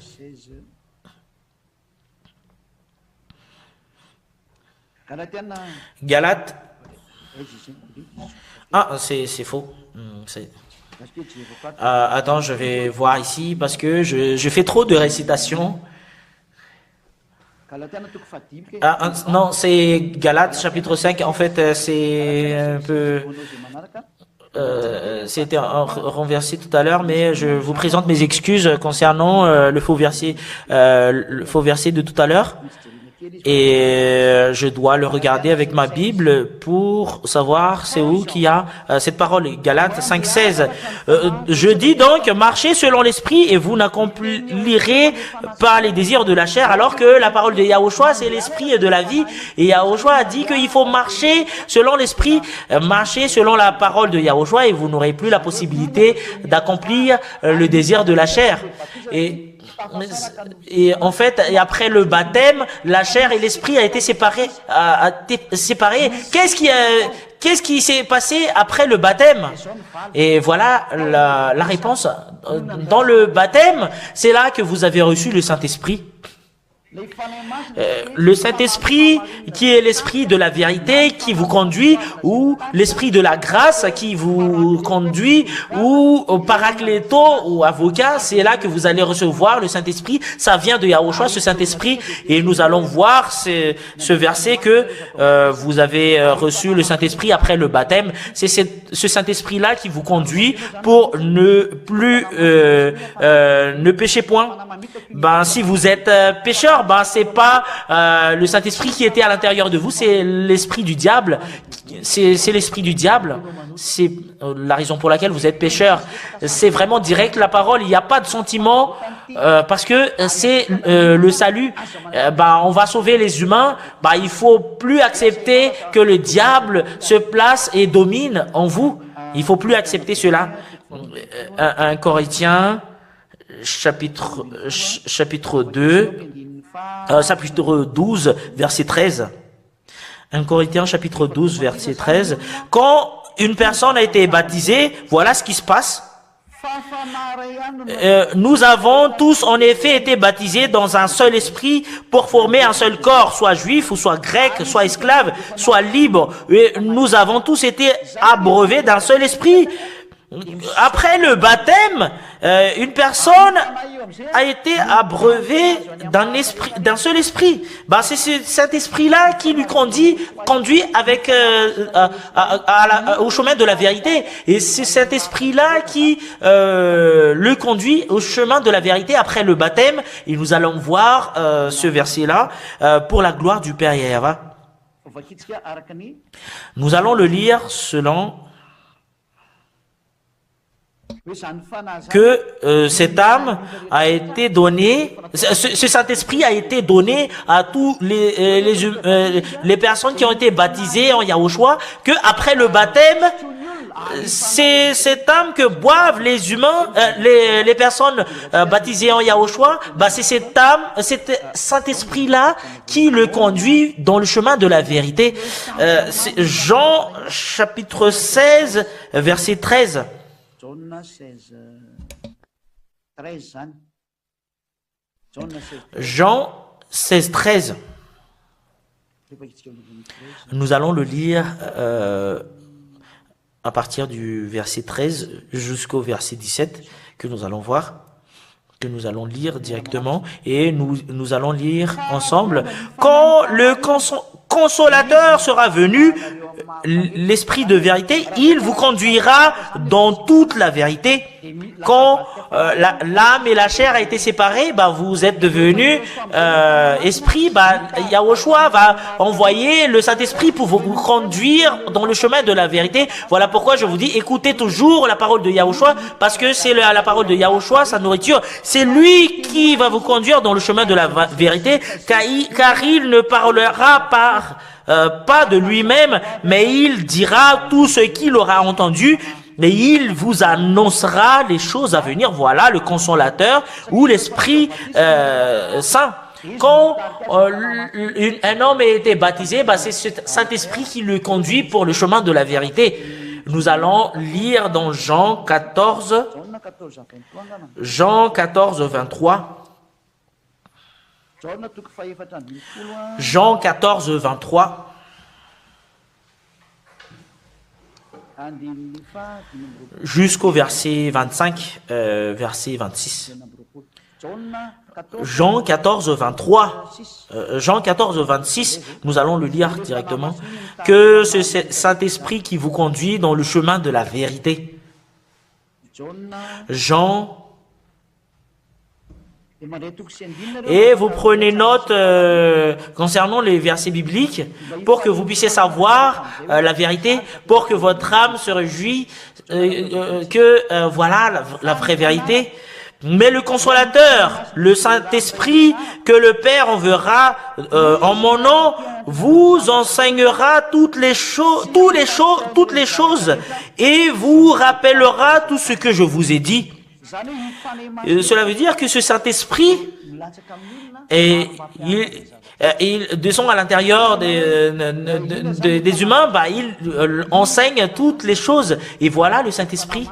Galates. Ah, c'est faux. Attends, je vais voir ici parce que je fais trop de récitation. Non, c'est Galates, chapitre 5. En fait, c'est un peu... c'était renversé tout à l'heure, mais je vous présente mes excuses concernant le faux verset de tout à l'heure. Et je dois le regarder avec ma Bible pour savoir c'est où qu'il y a cette parole. Galates 5,16. Je dis donc, marchez selon l'esprit et vous n'accomplirez pas les désirs de la chair, alors que la parole de Yahushua, c'est l'esprit de la vie. Et Yahushua a dit qu'il faut marcher selon l'esprit, marcher selon la parole de Yahushua et vous n'aurez plus la possibilité d'accomplir le désir de la chair. Et en fait, et après le baptême, la chair et l'esprit a été séparés. Qu'est-ce qui s'est passé après le baptême? Et voilà la réponse. Dans le baptême, c'est là que vous avez reçu le Saint-Esprit. Le Saint-Esprit qui est l'esprit de la vérité qui vous conduit, ou l'esprit de la grâce qui vous conduit, ou au paracléto ou avocat, c'est là que vous allez recevoir le Saint-Esprit. Ça vient de Yahushua, ce Saint-Esprit, et nous allons voir ce verset que vous avez reçu le Saint-Esprit après le baptême. C'est ce Saint-Esprit-là qui vous conduit pour ne plus ne pécher point. Ben, si vous êtes pécheur, ben c'est pas le Saint-Esprit qui était à l'intérieur de vous, c'est l'esprit du diable. C'est l'esprit du diable. C'est la raison pour laquelle vous êtes pécheur. C'est vraiment direct la parole. Il n'y a pas de sentiment parce que c'est le salut. Ben on va sauver les humains. Ben il faut plus accepter que le diable se place et domine en vous. Il faut plus accepter cela. Un Corinthiens chapitre 12, verset 13. 1 Corinthiens, chapitre 12, verset 13. Quand une personne a été baptisée, voilà ce qui se passe. Nous avons tous en effet été baptisés dans un seul esprit pour former un seul corps, soit juif ou soit grec, soit esclave, soit libre. Et nous avons tous été abreuvés d'un seul esprit. Après le baptême, une personne a été abreuvée d'un seul esprit. Ben, c'est cet esprit-là qui lui conduit avec au chemin de la vérité. Et c'est cet esprit-là qui le conduit au chemin de la vérité après le baptême. Et nous allons voir ce verset-là pour la gloire du Père Yahva. Nous allons le lire selon que cette âme a été donnée, ce Saint-Esprit a été donné à tous les personnes qui ont été baptisées en Yahushua, que après le baptême, c'est cette âme que boivent les humains, les personnes baptisées en Yahushua, bah c'est cette âme, cet Saint-Esprit-là qui le conduit dans le chemin de la vérité. Jean chapitre 16, verset 13. Jean 16, 13. Nous allons le lire à partir du verset 13 jusqu'au verset 17 que nous allons voir, que nous allons lire directement, et nous allons lire ensemble. Quand le consolateur sera venu, l'esprit de vérité, il vous conduira dans toute la vérité. quand l'âme et la chair a été séparées, bah, vous êtes devenus esprit. Bah, Yahushua va envoyer le Saint-Esprit pour vous conduire dans le chemin de la vérité. Voilà pourquoi je vous dis, écoutez toujours la parole de Yahushua, parce que c'est la parole de Yahushua, sa nourriture. C'est lui qui va vous conduire dans le chemin de la vérité, car il ne parlera pas de lui-même, mais il dira tout ce qu'il aura entendu, et il vous annoncera les choses à venir. Voilà le consolateur ou l'Esprit Saint. Quand un homme a été baptisé, bah, c'est ce Saint-Esprit qui le conduit pour le chemin de la vérité. Nous allons lire dans Jean 14, 23. Jean 14, 23. Jusqu'au verset 25, verset 26. Jean 14, 23. Jean 14, 26, nous allons le lire directement. Que ce Saint-Esprit qui vous conduit dans le chemin de la vérité. Jean. Et vous prenez note concernant les versets bibliques pour que vous puissiez savoir la vérité, pour que votre âme se réjouisse voilà la vraie vérité. Mais le consolateur, le Saint-Esprit que le Père enverra en mon nom, vous enseignera toutes les choses et vous rappellera tout ce que je vous ai dit. Cela veut dire que ce Saint-Esprit, il descend à l'intérieur des humains, bah, il enseigne toutes les choses. Et voilà le Saint-Esprit.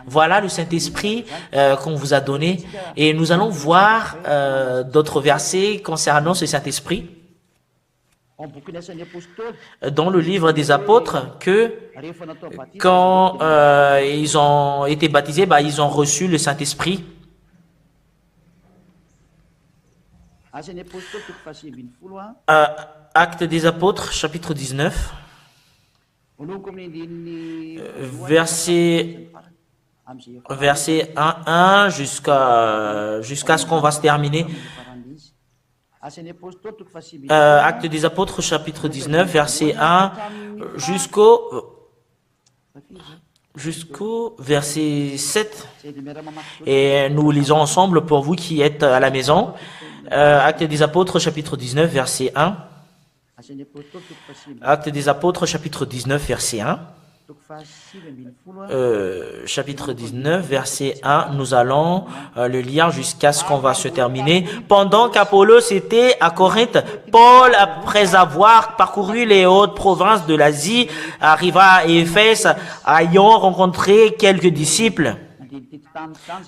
Voilà le Saint-Esprit qu'on vous a donné. Et nous allons voir d'autres versets concernant ce Saint-Esprit dans le livre des apôtres, que quand ils ont été baptisés, bah, ils ont reçu le Saint-Esprit. Actes des apôtres, chapitre 19, verset 1 jusqu'à ce qu'on va se terminer. Actes des apôtres, chapitre 19, verset 1 jusqu'au verset 7. Et nous lisons ensemble pour vous qui êtes à la maison. Actes des apôtres, chapitre 19, verset 1. Actes des apôtres, chapitre 19, verset 1. Chapitre 19, verset 1, nous allons le lire jusqu'à ce qu'on va se terminer. Pendant qu'Apollos était à Corinthe, Paul, après avoir parcouru les hautes provinces de l'Asie, arriva à Éphèse, ayant rencontré quelques disciples.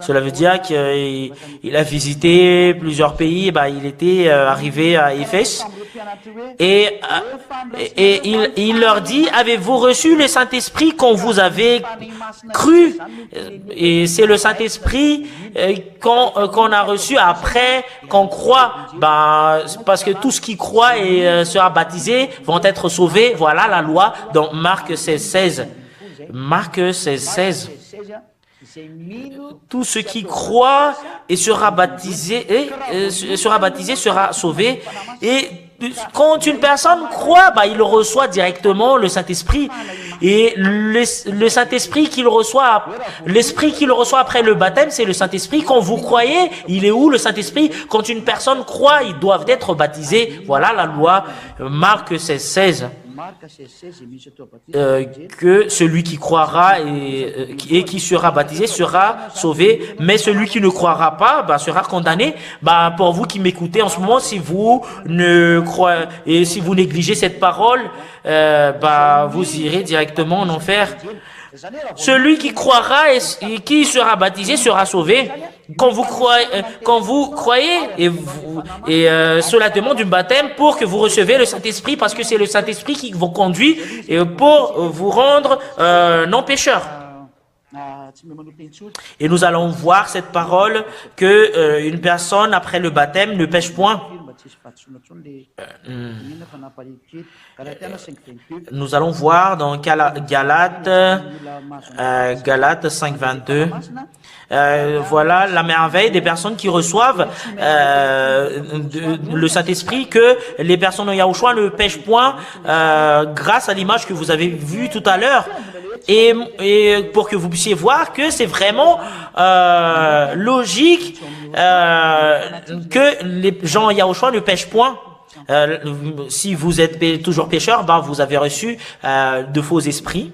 Cela veut dire qu'il a visité plusieurs pays. Bah, il était arrivé à Éphèse et il leur dit: avez-vous reçu le Saint-Esprit quand vous avez cru? Et c'est le Saint-Esprit qu'on a reçu après qu'on croit. Bah, parce que tout ce qui croit et sera baptisé vont être sauvés. Voilà la loi dans Marc 16, 16. Marc 16, 16. Tout ce qui croit et sera baptisé sera sauvé. Et quand une personne croit, bah, il reçoit directement le Saint-Esprit. Et le Saint-Esprit qu'il reçoit, l'Esprit qu'il reçoit après le baptême, c'est le Saint-Esprit. Quand vous croyez, il est où le Saint-Esprit? Quand une personne croit, ils doivent être baptisés. Voilà la loi. Marc 16, 16. Que celui qui croira et qui sera baptisé sera sauvé, mais celui qui ne croira pas, bah, sera condamné. Bah, pour vous qui m'écoutez en ce moment, si vous ne croyez et si vous négligez cette parole, bah, vous irez directement en enfer. Celui qui croira et qui sera baptisé sera sauvé. Quand vous croyez et cela demande du baptême pour que vous recevez le Saint-Esprit, parce que c'est le Saint-Esprit qui vous conduit pour vous rendre non pécheurs. Et nous allons voir cette parole que une personne après le baptême ne pêche point. Nous allons voir dans Galates 5.22. Voilà la merveille des personnes qui reçoivent le Saint-Esprit, que les personnes en Yahushua ne pêchent point grâce à l'image que vous avez vue tout à l'heure. Et pour que vous puissiez voir que c'est vraiment logique que les gens en Yahushua ne pêchent point. Si vous êtes toujours pécheur, ben vous avez reçu de faux esprits.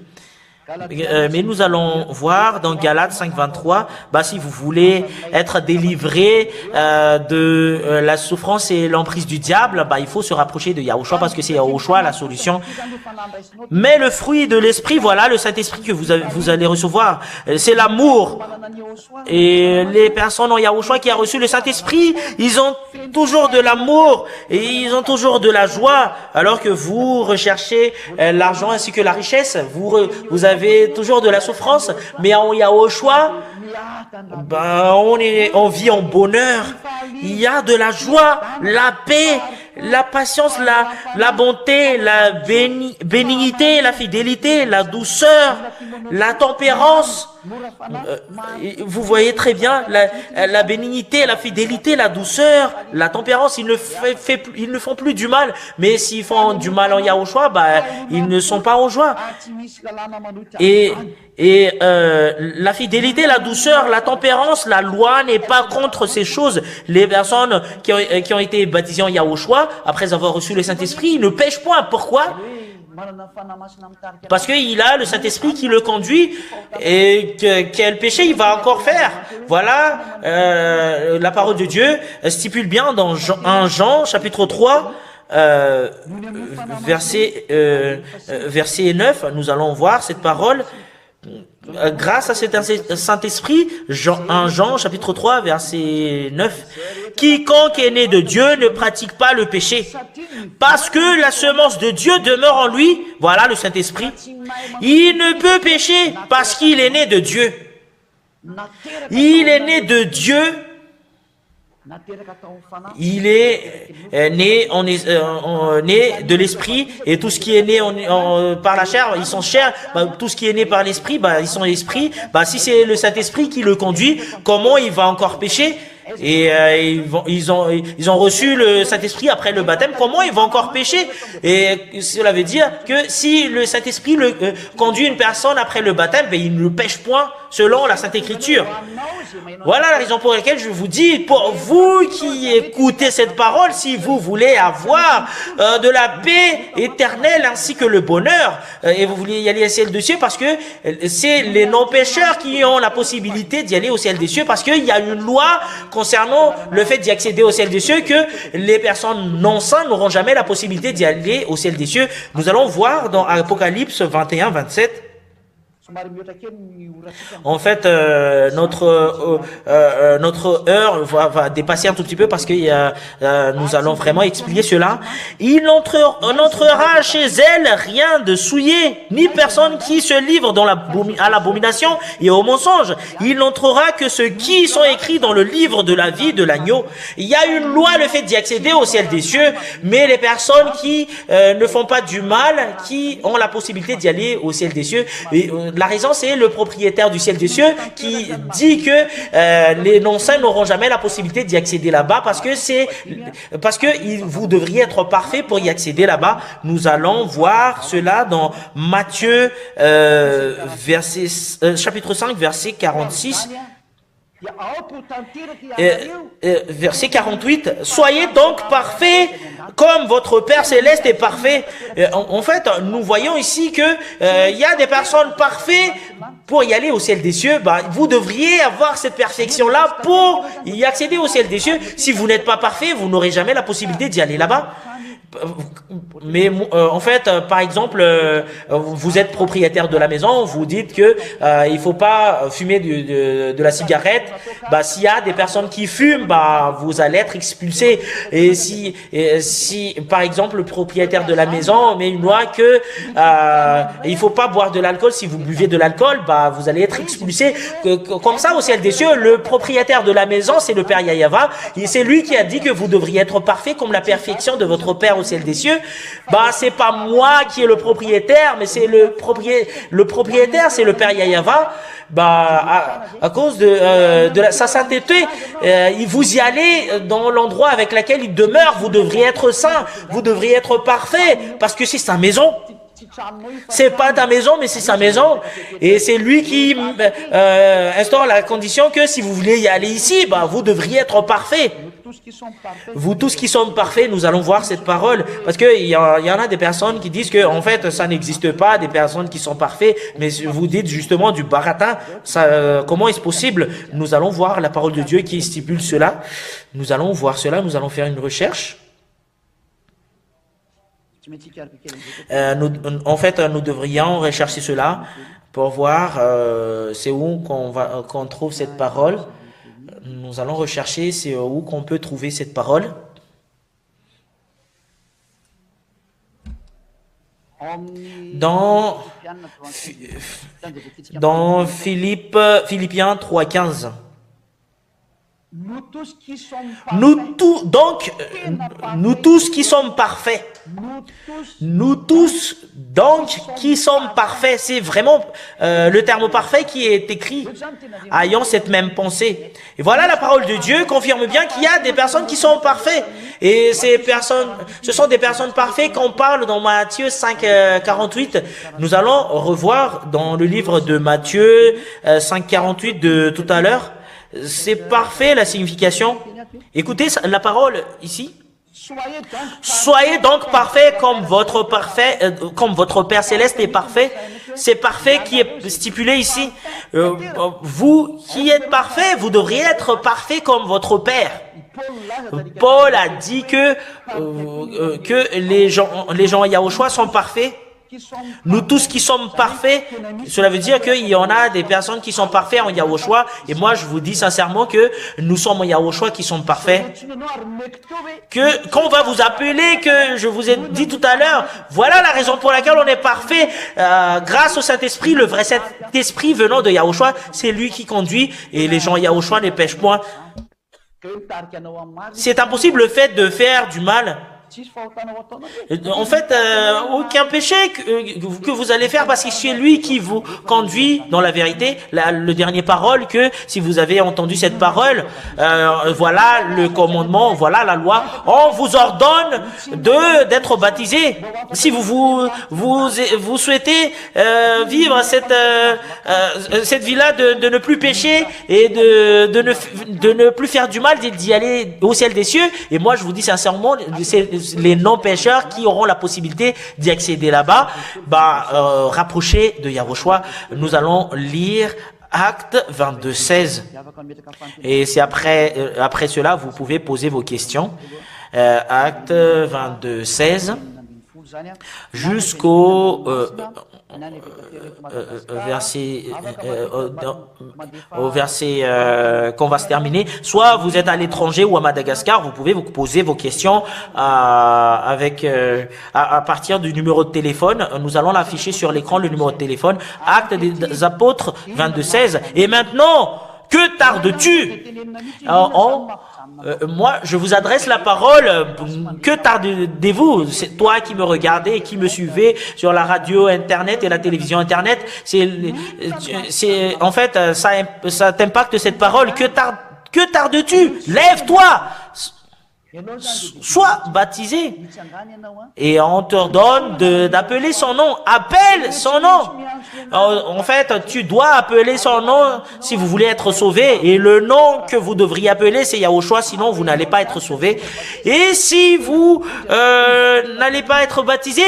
Mais nous allons voir dans Galates 5.23, si vous voulez être délivré de la souffrance et l'emprise du diable, il faut se rapprocher de Yahushua, parce que c'est Yahushua la solution. Mais le fruit de l'esprit, voilà le Saint-Esprit que vous allez recevoir, c'est l'amour. Et les personnes en Yahushua qui a reçu le Saint-Esprit, ils ont toujours de l'amour et ils ont toujours de la joie, alors que vous recherchez l'argent ainsi que la richesse. Vous avez toujours de la souffrance, mais en Yahushua, on vit en bonheur. Il y a de la joie, la paix, la patience, la bonté, la bénignité, la fidélité, la douceur, la tempérance. Vous voyez très bien la bénignité, la fidélité, la douceur, la tempérance. Ils ne font plus du mal, mais s'ils font du mal en Yahushua, ils ne sont pas en joie. Et la fidélité, la douceur, la tempérance, la loi n'est pas contre ces choses. Les personnes qui ont été baptisées en Yahushua, après avoir reçu le Saint-Esprit, ils ne pêchent point. Pourquoi? Parce qu'il a le Saint-Esprit qui le conduit, et quel péché il va encore faire. Voilà, la parole de Dieu stipule bien dans 1 Jean chapitre 3, verset 9, nous allons voir cette parole. Grâce à cet Saint-Esprit, 1 Jean chapitre 3 verset 9, quiconque est né de Dieu ne pratique pas le péché, parce que la semence de Dieu demeure en lui. Voilà le Saint-Esprit. Il ne peut pécher parce qu'il est né de Dieu. Il est né de Dieu. Il est né, né de l'esprit, et tout ce qui est né par la chair, ils sont chair. Tout ce qui est né par l'esprit, ils sont esprit. Si c'est le Saint-Esprit qui le conduit, comment il va encore pécher? Et ils ont reçu le Saint-Esprit après le baptême. Comment ils vont encore pécher? Et cela veut dire que si le Saint-Esprit conduit une personne après le baptême, il ne pêche point selon la Sainte Écriture. Voilà la raison pour laquelle je vous dis, pour vous qui écoutez cette parole, si vous voulez avoir de la paix éternelle ainsi que le bonheur, et vous voulez y aller au ciel des cieux, parce que c'est les non-pécheurs qui ont la possibilité d'y aller au ciel des cieux, parce qu'il y a une loi concernant le fait d'y accéder au ciel des cieux, que les personnes non saintes n'auront jamais la possibilité d'y aller au ciel des cieux. Nous allons voir dans Apocalypse 21, 27. En fait, notre heure va dépasser un tout petit peu, parce que nous allons vraiment expliquer cela. Il n'entrera chez elle rien de souillé, ni personne qui se livre à l'abomination et au mensonge. Il n'entrera que ceux qui sont écrits dans le livre de la vie de l'agneau. Il y a une loi, le fait d'y accéder au ciel des cieux, mais les personnes qui ne font pas du mal, qui ont la possibilité d'y aller au ciel des cieux. Et, la raison, c'est le propriétaire du ciel des cieux qui dit que les non-saints n'auront jamais la possibilité d'y accéder là-bas, parce que vous devriez être parfait pour y accéder là-bas. Nous allons voir cela dans Matthieu chapitre 5 verset 46. Verset 48, soyez donc parfaits comme votre Père Céleste est parfait. En fait, nous voyons ici que il y a des personnes parfaites pour y aller au ciel des cieux. Vous devriez avoir cette perfection-là pour y accéder au ciel des cieux. Si vous n'êtes pas parfait, vous n'aurez jamais la possibilité d'y aller là-bas. Mais en fait, par exemple, vous êtes propriétaire de la maison, vous dites que il faut pas fumer de la cigarette. Bah, s'il y a des personnes qui fument, bah, vous allez être expulsé. Et si par exemple, le propriétaire de la maison met une loi que il faut pas boire de l'alcool, si vous buvez de l'alcool, bah, vous allez être expulsé. Comme ça, au ciel des cieux, le propriétaire de la maison, c'est le Père Yahweh, et c'est lui qui a dit que vous devriez être parfait comme la perfection de votre Père au ciel des cieux. Bah, c'est pas moi qui est le propriétaire, mais c'est le propriétaire, c'est le Père Yahweh. Bah, à cause de sa sainteté, vous y allez dans l'endroit avec lequel il demeure. Vous devriez être saint, vous devriez être parfait, parce que c'est sa maison. C'est pas ta maison, mais c'est sa maison. Et c'est lui qui instaure la condition que si vous voulez y aller ici, bah, vous devriez être parfait. Vous tous qui sommes parfaits, nous allons voir cette parole. Parce qu'il y en a des personnes qui disent que en fait, ça n'existe pas, des personnes qui sont parfaites. Mais vous dites justement du baratin. Comment est-ce possible? Nous allons voir la parole de Dieu qui stipule cela. Nous allons voir cela, nous allons faire une recherche. En fait, nous devrions rechercher cela pour voir c'est où qu'on trouve cette parole. Nous allons rechercher c'est où qu'on peut trouver cette parole. Dans Philippiens 3,15. Nous tous qui sommes parfaits. Nous tous donc qui sommes parfaits. C'est vraiment le terme parfait qui est écrit. Ayons cette même pensée. Et voilà, la parole de Dieu confirme bien qu'il y a des personnes qui sont parfaites. Et ce sont des personnes parfaites qu'on parle dans Matthieu 5, 48. Nous allons revoir dans le livre de Matthieu 5, 48 de tout à l'heure. C'est parfait la signification. Écoutez la parole ici. Soyez donc parfaits comme votre Père céleste est parfait. C'est parfait qui est stipulé ici. Vous qui êtes parfaits, vous devriez être parfaits comme votre Père. Paul a dit que les gens Yahushua sont parfaits. Nous tous qui sommes parfaits, cela veut dire qu'il y en a des personnes qui sont parfaits en Yahushua, et moi je vous dis sincèrement que nous sommes en Yahushua qui sommes parfaits. Qu'on va vous appeler, que je vous ai dit tout à l'heure, voilà la raison pour laquelle on est parfait, grâce au Saint-Esprit, le vrai Saint-Esprit venant de Yahushua, c'est lui qui conduit, et les gens Yahushua ne pêchent point. C'est impossible le fait de faire du mal. En fait, aucun péché que vous allez faire, parce que c'est lui qui vous conduit dans la vérité. Le dernier parole, que si vous avez entendu cette parole, voilà le commandement, voilà la loi. On vous ordonne d'être baptisé. Si vous souhaitez vivre cette vie-là, de ne plus pécher et de ne plus faire du mal, d'y aller au ciel des cieux. Et moi, je vous dis sincèrement, c'est les non-pécheurs qui auront la possibilité d'y accéder là-bas, rapprocher de Yahushua. Nous allons lire Acte 22, 16. Et c'est après cela, vous pouvez poser vos questions. Acte 22, 16 jusqu'au verset qu'on va se terminer. Soit vous êtes à l'étranger ou à Madagascar, vous pouvez vous poser vos questions à partir du numéro de téléphone. Nous allons l'afficher sur l'écran, le numéro de téléphone. Acte des Apôtres 22, 16. Et maintenant, que tardes-tu? Moi, je vous adresse la parole. Que tardez-vous? C'est toi qui me regardez et qui me suivez sur la radio Internet et la télévision Internet. En fait, ça t'impacte cette parole. Que tardes-tu? Lève-toi! Sois baptisé. Et on te ordonne d'appeler son nom. Appelle son nom. En fait, tu dois appeler son nom si vous voulez être sauvé. Et le nom que vous devriez appeler, c'est Yahushua, sinon vous n'allez pas être sauvé. Et si vous n'allez pas être baptisé,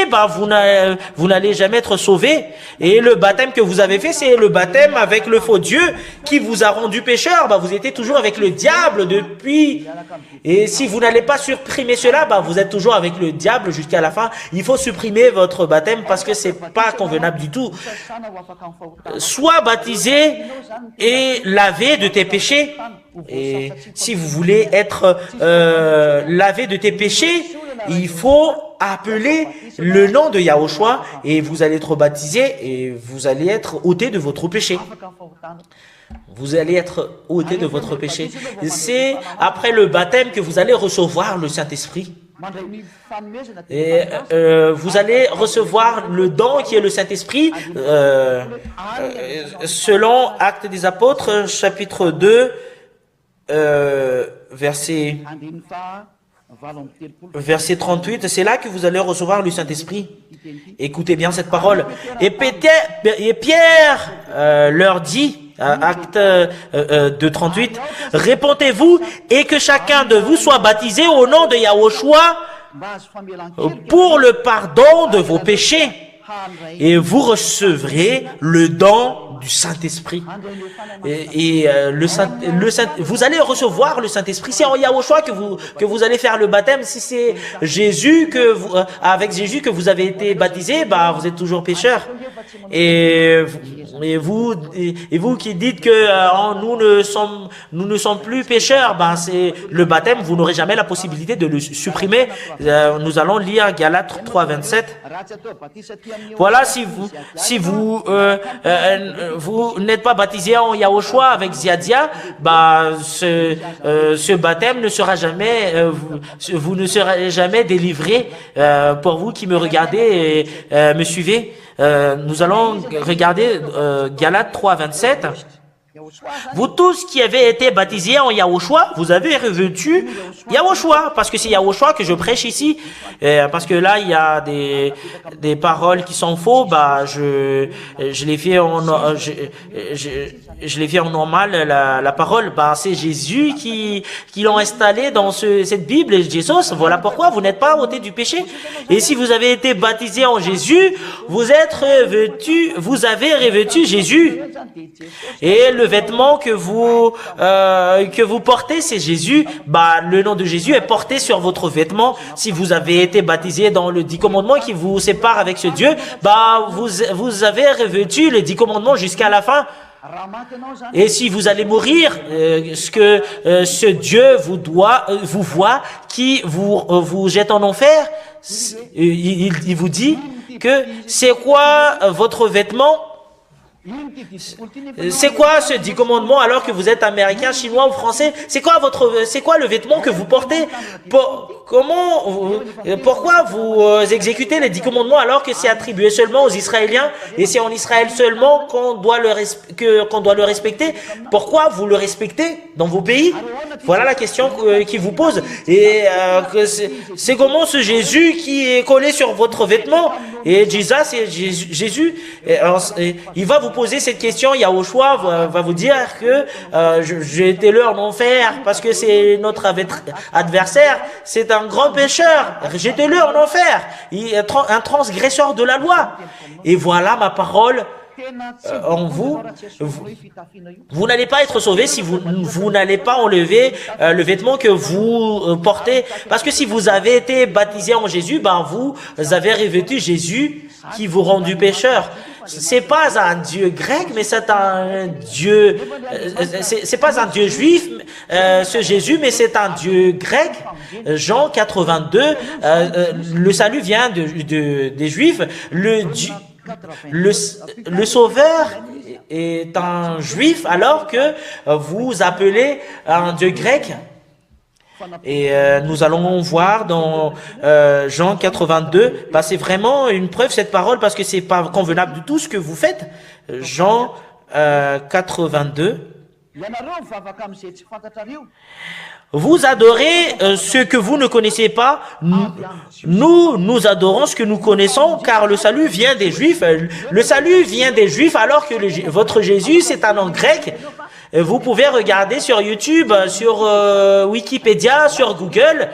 vous n'allez jamais être sauvé. Et le baptême que vous avez fait, c'est le baptême avec le faux Dieu qui vous a rendu pécheur. Vous étiez toujours avec le diable depuis. Et si vous n'allez n'allez pas supprimer cela, bah, vous êtes toujours avec le diable jusqu'à la fin. Il faut supprimer votre baptême parce que c'est pas convenable du tout. Sois baptisé et lavé de tes péchés. Et si vous voulez être lavé de tes péchés, il faut appeler le nom de Yahushua et vous allez être baptisé et vous allez être ôté de votre péché. Vous allez être ôté de votre péché. C'est après le baptême que vous allez recevoir le Saint-Esprit. Et vous allez recevoir le don qui est le Saint-Esprit selon Actes des Apôtres, chapitre 2, verset 38, c'est là que vous allez recevoir le Saint-Esprit. Écoutez bien cette parole. Et Pierre leur dit, Acte 2, 38, répondez-vous et que chacun de vous soit baptisé au nom de Yahushua pour le pardon de vos péchés et vous recevrez le don du Saint-Esprit. Vous allez recevoir le Saint-Esprit. C'est en Yahushua que vous allez faire le baptême. Si c'est Jésus avec Jésus que vous avez été baptisé, bah, vous êtes toujours pécheur. Et vous qui dites que nous ne sommes plus pécheurs, bah, c'est le baptême, vous n'aurez jamais la possibilité de le supprimer. Nous allons lire Galates 3, 27. Voilà, si vous n'êtes pas baptisé en Yahushua avec Ziadia, bah, ce baptême ne sera jamais, vous ne serez jamais délivré. Pour vous qui me regardez et me suivez, nous allons regarder Galates 3, 27. Vous tous qui avez été baptisés en Yahushua, vous avez revêtu Yahushua, parce que c'est Yahushua que je prêche ici, parce que là il y a des paroles qui sont fausses, bah je les fais je l'ai fait en normal, la parole, bah, c'est Jésus qui l'ont installé dans cette Bible, Jésus. Voilà pourquoi vous n'êtes pas ôté du péché. Et si vous avez été baptisé en Jésus, vous avez revêtu Jésus. Et le vêtement que vous portez, c'est Jésus. Bah, le nom de Jésus est porté sur votre vêtement. Si vous avez été baptisé dans le 10 commandements qui vous sépare avec ce Dieu, bah, vous avez revêtu les 10 commandements jusqu'à la fin. Et si vous allez mourir, ce Dieu vous voit, qui vous jette en enfer, il vous dit que c'est quoi votre vêtement? C'est quoi ce 10 commandements alors que vous êtes américain, chinois ou français? C'est quoi le vêtement que vous portez? Pourquoi vous exécutez les 10 commandements alors que c'est attribué seulement aux Israéliens et c'est en Israël seulement qu'on doit le respecter? Pourquoi vous le respectez dans vos pays? Voilà la question qu'il vous pose. Et c'est comment ce Jésus qui est collé sur votre vêtement? Et Jésus, il va vous poser cette question. Yahushua va vous dire que j'ai été là en enfer parce que c'est notre adversaire. C'est un grand pécheur. Jetez-le en enfer. Il est un transgresseur de la loi. Et voilà ma parole en vous. Vous n'allez pas être sauvé si vous n'allez pas enlever le vêtement que vous portez. Parce que si vous avez été baptisé en Jésus, ben vous avez revêtu Jésus qui vous rend du pécheur. C'est pas un Dieu grec, mais c'est un Dieu. C'est pas un Dieu juif, ce Jésus, mais c'est un Dieu grec. Jean 82. Le salut vient des Juifs. Le Sauveur est un Juif, alors que vous appelez un Dieu grec. Et nous allons voir dans Jean 82, bah, c'est vraiment une preuve cette parole parce que c'est pas convenable du tout ce que vous faites. Jean 82. Vous adorez ce que vous ne connaissez pas. Nous adorons ce que nous connaissons, car le salut vient des Juifs. Le salut vient des Juifs, alors que votre Jésus, c'est un nom grec. Vous pouvez regarder sur YouTube, sur Wikipédia, sur Google,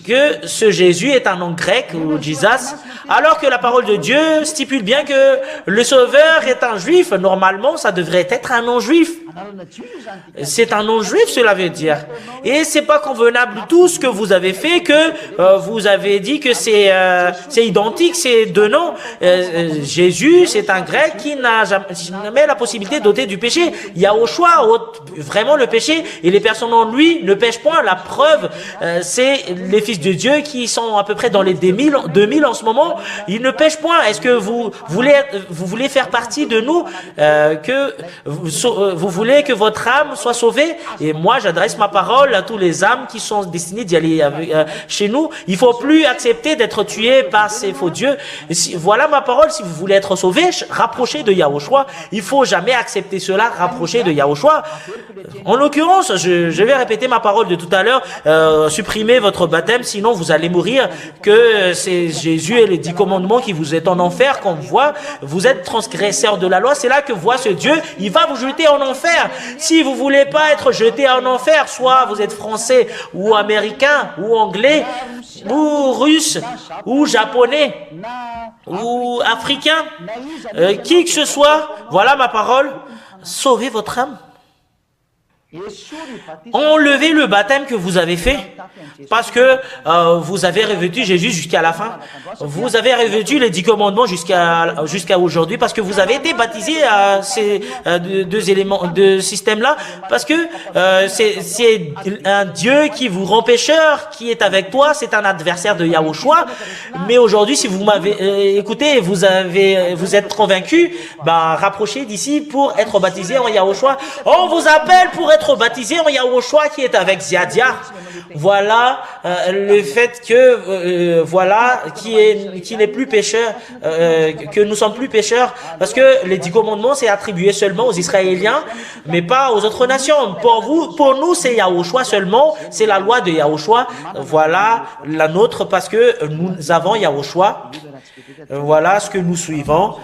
que ce Jésus est un nom grec, ou Jesus, alors que la parole de Dieu stipule bien que le Sauveur est un juif. Normalement, ça devrait être un nom juif. C'est un nom juif, cela veut dire. Et c'est pas convenable tout ce que vous avez fait, que vous avez dit que c'est identique, ces deux noms. Jésus, c'est un grec qui n'a jamais la possibilité d'ôter du péché. Yahushua ôte vraiment le péché, et les personnes en lui ne pêchent point. La preuve, c'est les fils de Dieu qui sont à peu près dans les 2000 en ce moment. Ils ne pêchent point. Est-ce que vous voulez faire partie de nous, que vous voulez que votre âme soit sauvée? Et moi, j'adresse ma parole à tous les âmes qui sont destinées d'y aller chez nous. Il faut plus accepter d'être tué par ces faux dieux. Voilà ma parole. Si vous voulez être sauvé, rapprochez de Yahushua. Il faut jamais accepter cela, rapprocher de Yahushua. En l'occurrence, je vais répéter ma parole de tout à l'heure, supprimez votre baptême, sinon vous allez mourir, que c'est Jésus et les 10 commandements qui vous êtes en enfer, qu'on voit, vous êtes transgresseur de la loi, c'est là que voit ce Dieu, il va vous jeter en enfer. Si vous voulez pas être jeté en enfer, soit vous êtes français, ou américain, ou anglais, ou russe, ou japonais, ou africain, qui que ce soit, voilà ma parole, sauvez votre âme. Enlevez le baptême que vous avez fait, parce que vous avez revêtu Jésus jusqu'à la fin. Vous avez revêtu les 10 commandements jusqu'à aujourd'hui, parce que vous avez été baptisé à ces deux systèmes-là, parce que c'est un Dieu qui vous rend pécheur, qui est avec toi, c'est un adversaire de Yahushua. Mais aujourd'hui, si vous m'avez écouté, vous êtes convaincu, rapprochez d'ici pour être baptisé en Yahushua. On vous appelle pour être baptisé en Yahushua qui est avec Ziadia. Voilà le fait que qui n'est plus pécheur, que nous sommes plus pécheurs, parce que les 10 commandements c'est attribué seulement aux Israéliens, mais pas aux autres nations. Pour nous c'est Yahushua seulement, c'est la loi de Yahushua. Voilà la nôtre, parce que nous avons Yahushua. Voilà ce que nous suivons.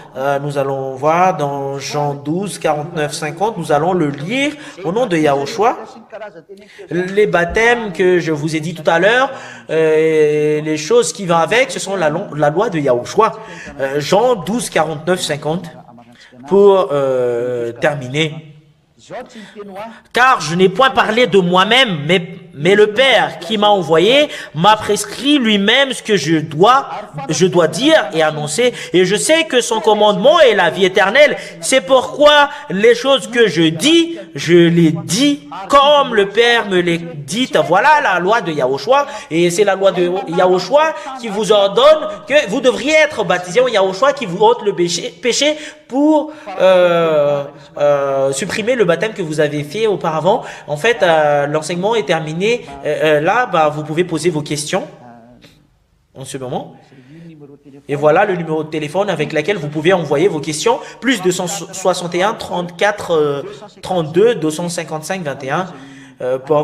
Nous allons voir dans Jean 12, 49, 50. Nous allons le lire au nom de Yahushua. Les baptêmes que je vous ai dit tout à l'heure, les choses qui vont avec, ce sont la loi de Yahushua. Jean 12, 49, 50. Pour terminer. Car je n'ai point parlé de moi-même, mais le Père qui m'a envoyé m'a prescrit lui-même ce que je dois dire et annoncer. Et je sais que son commandement est la vie éternelle. C'est pourquoi les choses que je dis, je les dis comme le Père me les dit. Voilà la loi de Yahushua. Et c'est la loi de Yahushua qui vous ordonne que vous devriez être baptisé en Yahushua, qui vous ôte le péché pour supprimer le baptême que vous avez fait auparavant. En fait, l'enseignement est terminé. Là, vous pouvez poser vos questions en ce moment. Et voilà le numéro de téléphone avec lequel vous pouvez envoyer vos questions. Plus 261 34 32 255 21 pour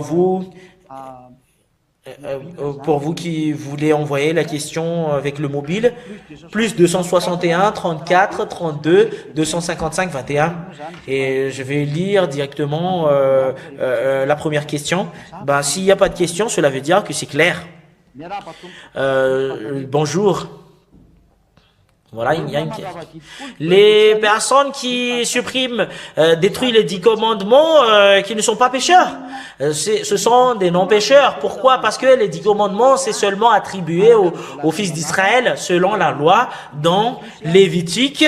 vous qui voulez envoyer la question avec le mobile. Plus 261 34 32 255 21. Et je vais lire directement la première question. S'il n'y a pas de question, cela veut dire que c'est clair. Bonjour. Voilà, il y a une question. Les personnes qui suppriment, détruisent les 10 commandements, qui ne sont pas pécheurs, ce sont des non-pécheurs. Pourquoi? Parce que les 10 commandements, c'est seulement attribué aux fils d'Israël, selon la loi, dans Lévitique,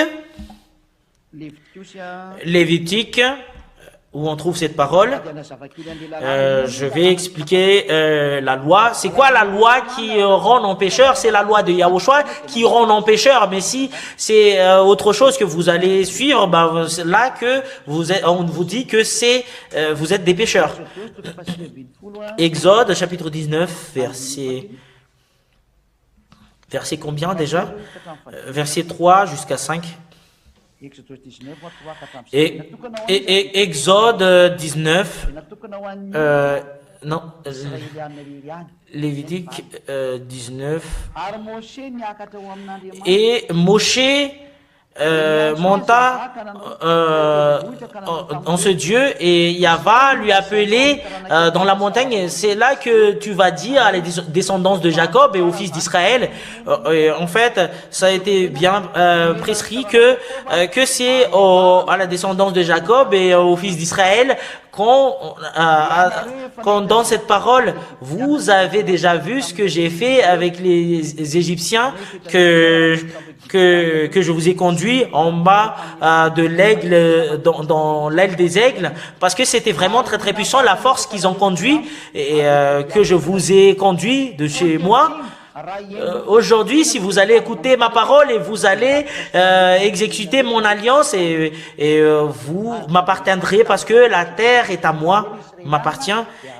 où on trouve cette parole. Je vais expliquer la loi. C'est quoi la loi qui rend non pécheur? C'est la loi de Yahushua qui rend non pécheur. Mais si c'est autre chose que vous allez suivre, c'est là que on vous dit que vous êtes des pécheurs. Exode chapitre 19, verset combien déjà? Verset 3 jusqu'à 5. Et Exode 19, Lévitique 19. Et Moshe monta en ce Dieu et Yahva lui appelait dans la montagne. C'est là que tu vas dire à la descendance de Jacob et aux fils d'Israël. En fait, ça a été bien prescrit que c'est à la descendance de Jacob et aux fils d'Israël quand dans cette parole, vous avez déjà vu ce que j'ai fait avec les Égyptiens que je vous ai conduit en bas de l'aigle, dans l'aile des aigles, parce que c'était vraiment très très puissant la force qu'ils ont conduit et que je vous ai conduit de chez moi. Aujourd'hui, si vous allez écouter ma parole et vous allez exécuter mon alliance et vous m'appartiendrez parce que la terre est à moi, m'appartient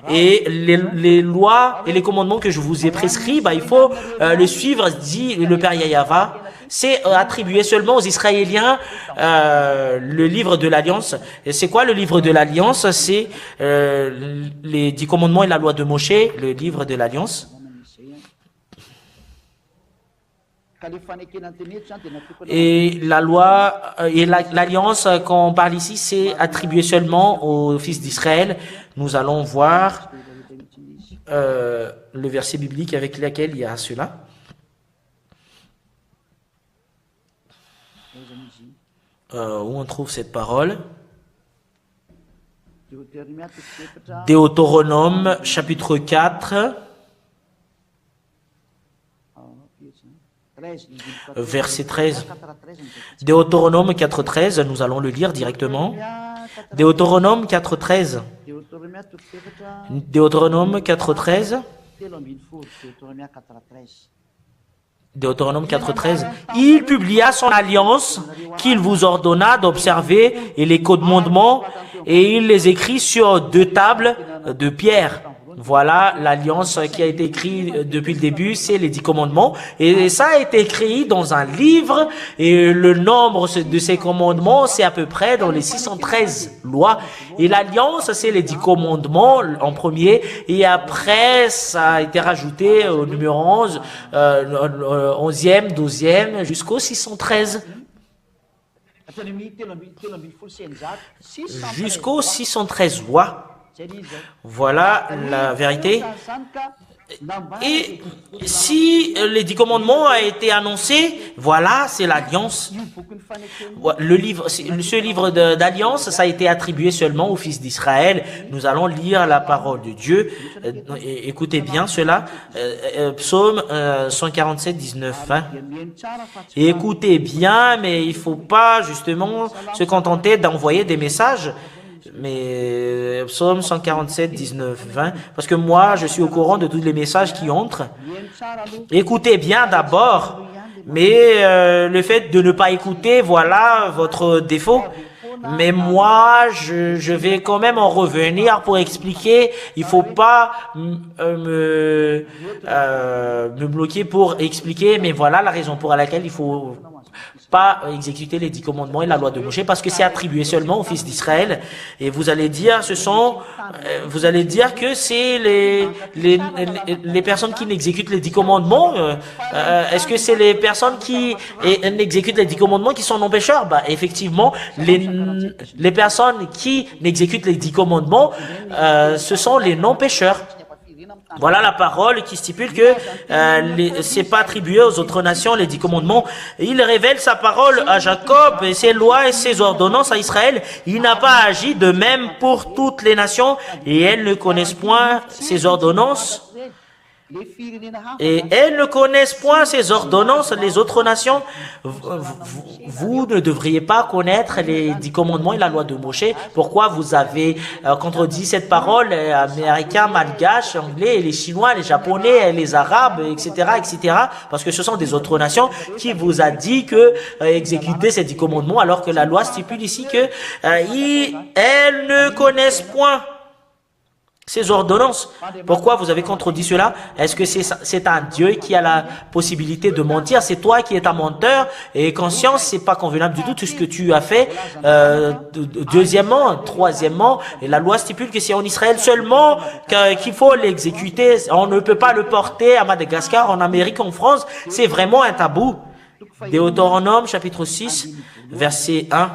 et les lois et les commandements que je vous ai prescrits, il faut le suivre, dit le Père Yahva. C'est attribué seulement aux Israéliens le livre de l'Alliance. Et c'est quoi le livre de l'Alliance? C'est les 10 commandements et la loi de Moshe, le livre de l'Alliance. Et la loi et l'alliance qu'on parle ici, c'est attribué seulement aux fils d'Israël. Nous allons voir le verset biblique avec lequel il y a cela. Où on trouve cette parole? Deutéronome chapitre 4. Verset 13. Deutéronome 4.13, nous allons le lire directement. Deutéronome 4.13. Deutéronome 4.13. Deutéronome 4.13. Il publia son alliance qu'il vous ordonna d'observer et les commandements et il les écrit sur 2 tables de pierre. Voilà l'alliance qui a été écrite depuis le début, c'est les 10 commandements. Et ça a été écrit dans un livre et le nombre de ces commandements, c'est à peu près dans les 613 lois. Et l'alliance, c'est les 10 commandements en premier. Et après, ça a été rajouté au numéro 11, 11e, 12e, jusqu'au 613. Jusqu'au 613 lois. Voilà la vérité. Et si les 10 commandements ont été annoncés, voilà, c'est l'alliance. Ce livre d'alliance, ça a été attribué seulement aux fils d'Israël. Nous allons lire la parole de Dieu. Écoutez bien cela. Psaume 147, 19. Écoutez bien, mais il ne faut pas justement se contenter d'envoyer des messages. Mais Psaume 147, 19, 20, parce que moi, je suis au courant de tous les messages qui entrent. Écoutez bien d'abord, mais le fait de ne pas écouter, voilà votre défaut. Mais moi, je vais quand même en revenir pour expliquer. Il faut pas me bloquer pour expliquer, mais voilà la raison pour laquelle il faut pas exécuter les 10 commandements et la loi de Moshe, parce que c'est attribué seulement aux fils d'Israël. Et vous allez dire, vous allez dire que c'est les personnes qui n'exécutent les 10 commandements. Est-ce que c'est les personnes qui n'exécutent les 10 commandements qui sont non pécheurs? Effectivement, les personnes qui n'exécutent les 10 commandements, ce sont les non pécheurs. Voilà la parole qui stipule que c'est pas attribué aux autres nations les 10 commandements. Il révèle sa parole à Jacob et ses lois et ses ordonnances à Israël. Il n'a pas agi de même pour toutes les nations et elles ne connaissent point ses ordonnances. Et elles ne connaissent point ces ordonnances, les autres nations. Vous ne devriez pas connaître les 10 commandements et la loi de Moshe. Pourquoi vous avez contredit cette parole, les Américains, Malgaches, Anglais, les Chinois, les Japonais, les Arabes, etc., etc. Parce que ce sont des autres nations qui vous a dit que exécuter ces 10 commandements, alors que la loi stipule ici que elles ne connaissent point ces ordonnances. Pourquoi vous avez contredit cela? Est-ce que c'est un Dieu qui a la possibilité de mentir? C'est toi qui es un menteur et conscience, c'est pas convenable du tout ce que tu as fait. Deuxièmement, troisièmement, et la loi stipule que c'est en Israël seulement qu'il faut l'exécuter. On ne peut pas le porter à Madagascar, en Amérique, en France. C'est vraiment un tabou. Deutéronome chapitre 6, verset 1.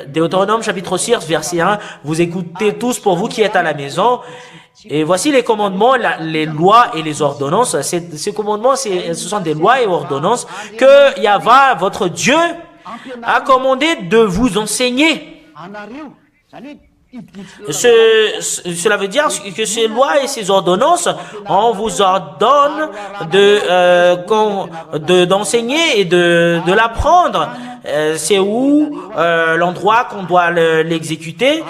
Deutéronome chapitre 6, verset 1. Vous écoutez tous pour vous qui êtes à la maison. Et voici les commandements, les lois et les ordonnances. Ces commandements, ce sont des lois et ordonnances que Yahweh, votre Dieu, a commandé de vous enseigner. Cela veut dire que ces lois et ces ordonnances, on vous ordonne d'enseigner et de l'apprendre. C'est où l'endroit qu'on doit l'exécuter.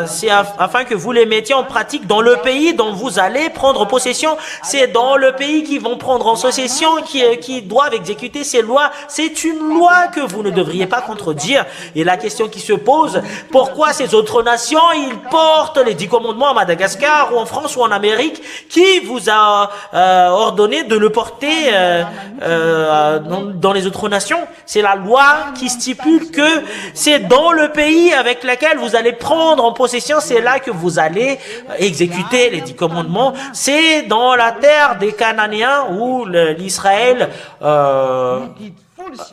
C'est afin que vous les mettiez en pratique dans le pays dont vous allez prendre possession. C'est dans le pays qu'ils vont prendre en possession qui doivent exécuter ces lois. C'est une loi que vous ne devriez pas contredire. Et la question qui se pose, pourquoi ces autres nations, ils portent les 10 commandements à Madagascar ou en France ou en Amérique? Qui vous a ordonné de le porter dans les autres nations? C'est la loi qui stipule que c'est dans le pays avec lequel vous allez prendre en possession, c'est là que vous allez exécuter les 10 commandements. C'est dans la terre des Cananéens ou l'Israël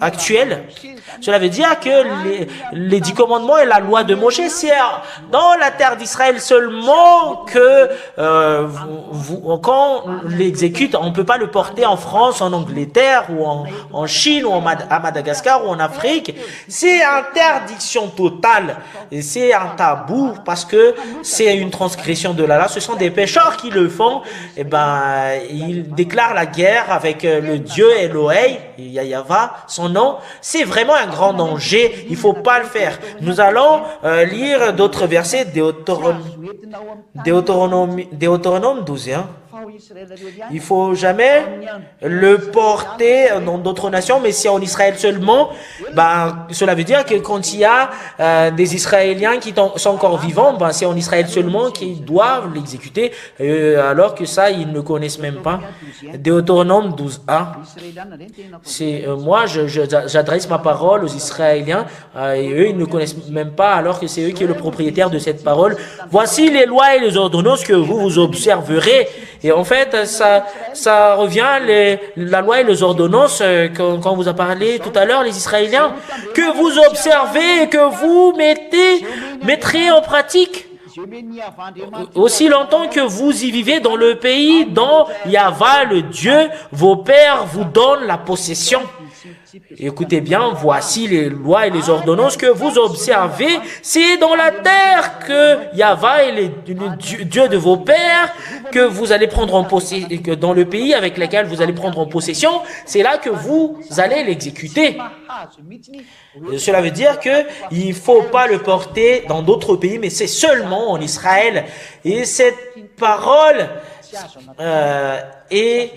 actuel. Cela veut dire que les 10 commandements et la loi de Moshe, c'est dans la terre d'Israël seulement que quand on l'exécute, on ne peut pas le porter en France, en Angleterre ou en Chine ou à Madagascar ou en Afrique. C'est interdiction totale et c'est un tabou parce que c'est une transgression de la loi. Ce sont des pécheurs qui le font. Et ils déclarent la guerre avec le Dieu Elohim, Yahweh, son nom. C'est vraiment un grand danger. Il ne faut pas le faire. Nous allons lire d'autres versets. Deutéronome 12. Il faut jamais le porter dans d'autres nations, mais c'est en Israël seulement. Cela veut dire que quand il y a des Israéliens qui sont encore vivants, c'est en Israël seulement qu'ils doivent l'exécuter, alors que ça, ils ne connaissent même pas. Deutéronome 12a. Moi, j'adresse ma parole aux Israéliens, et eux, ils ne connaissent même pas, alors que c'est eux qui sont le propriétaire de cette parole. Voici les lois et les ordonnances que vous observerez. Et en fait, ça revient la loi et les ordonnances quand on vous a parlé tout à l'heure, les Israéliens, que vous observez et que vous mettrez en pratique. Aussi longtemps que vous y vivez dans le pays dont Yahweh, le Dieu, vos pères vous donne la possession. Écoutez bien, voici les lois et les ordonnances que vous observez. C'est dans la terre que Yahweh est le Dieu de vos pères que vous allez prendre en possession, dans le pays avec lequel vous allez prendre en possession, c'est là que vous allez l'exécuter. Cela veut dire que il faut pas le porter dans d'autres pays, mais c'est seulement en Israël. Et cette parole est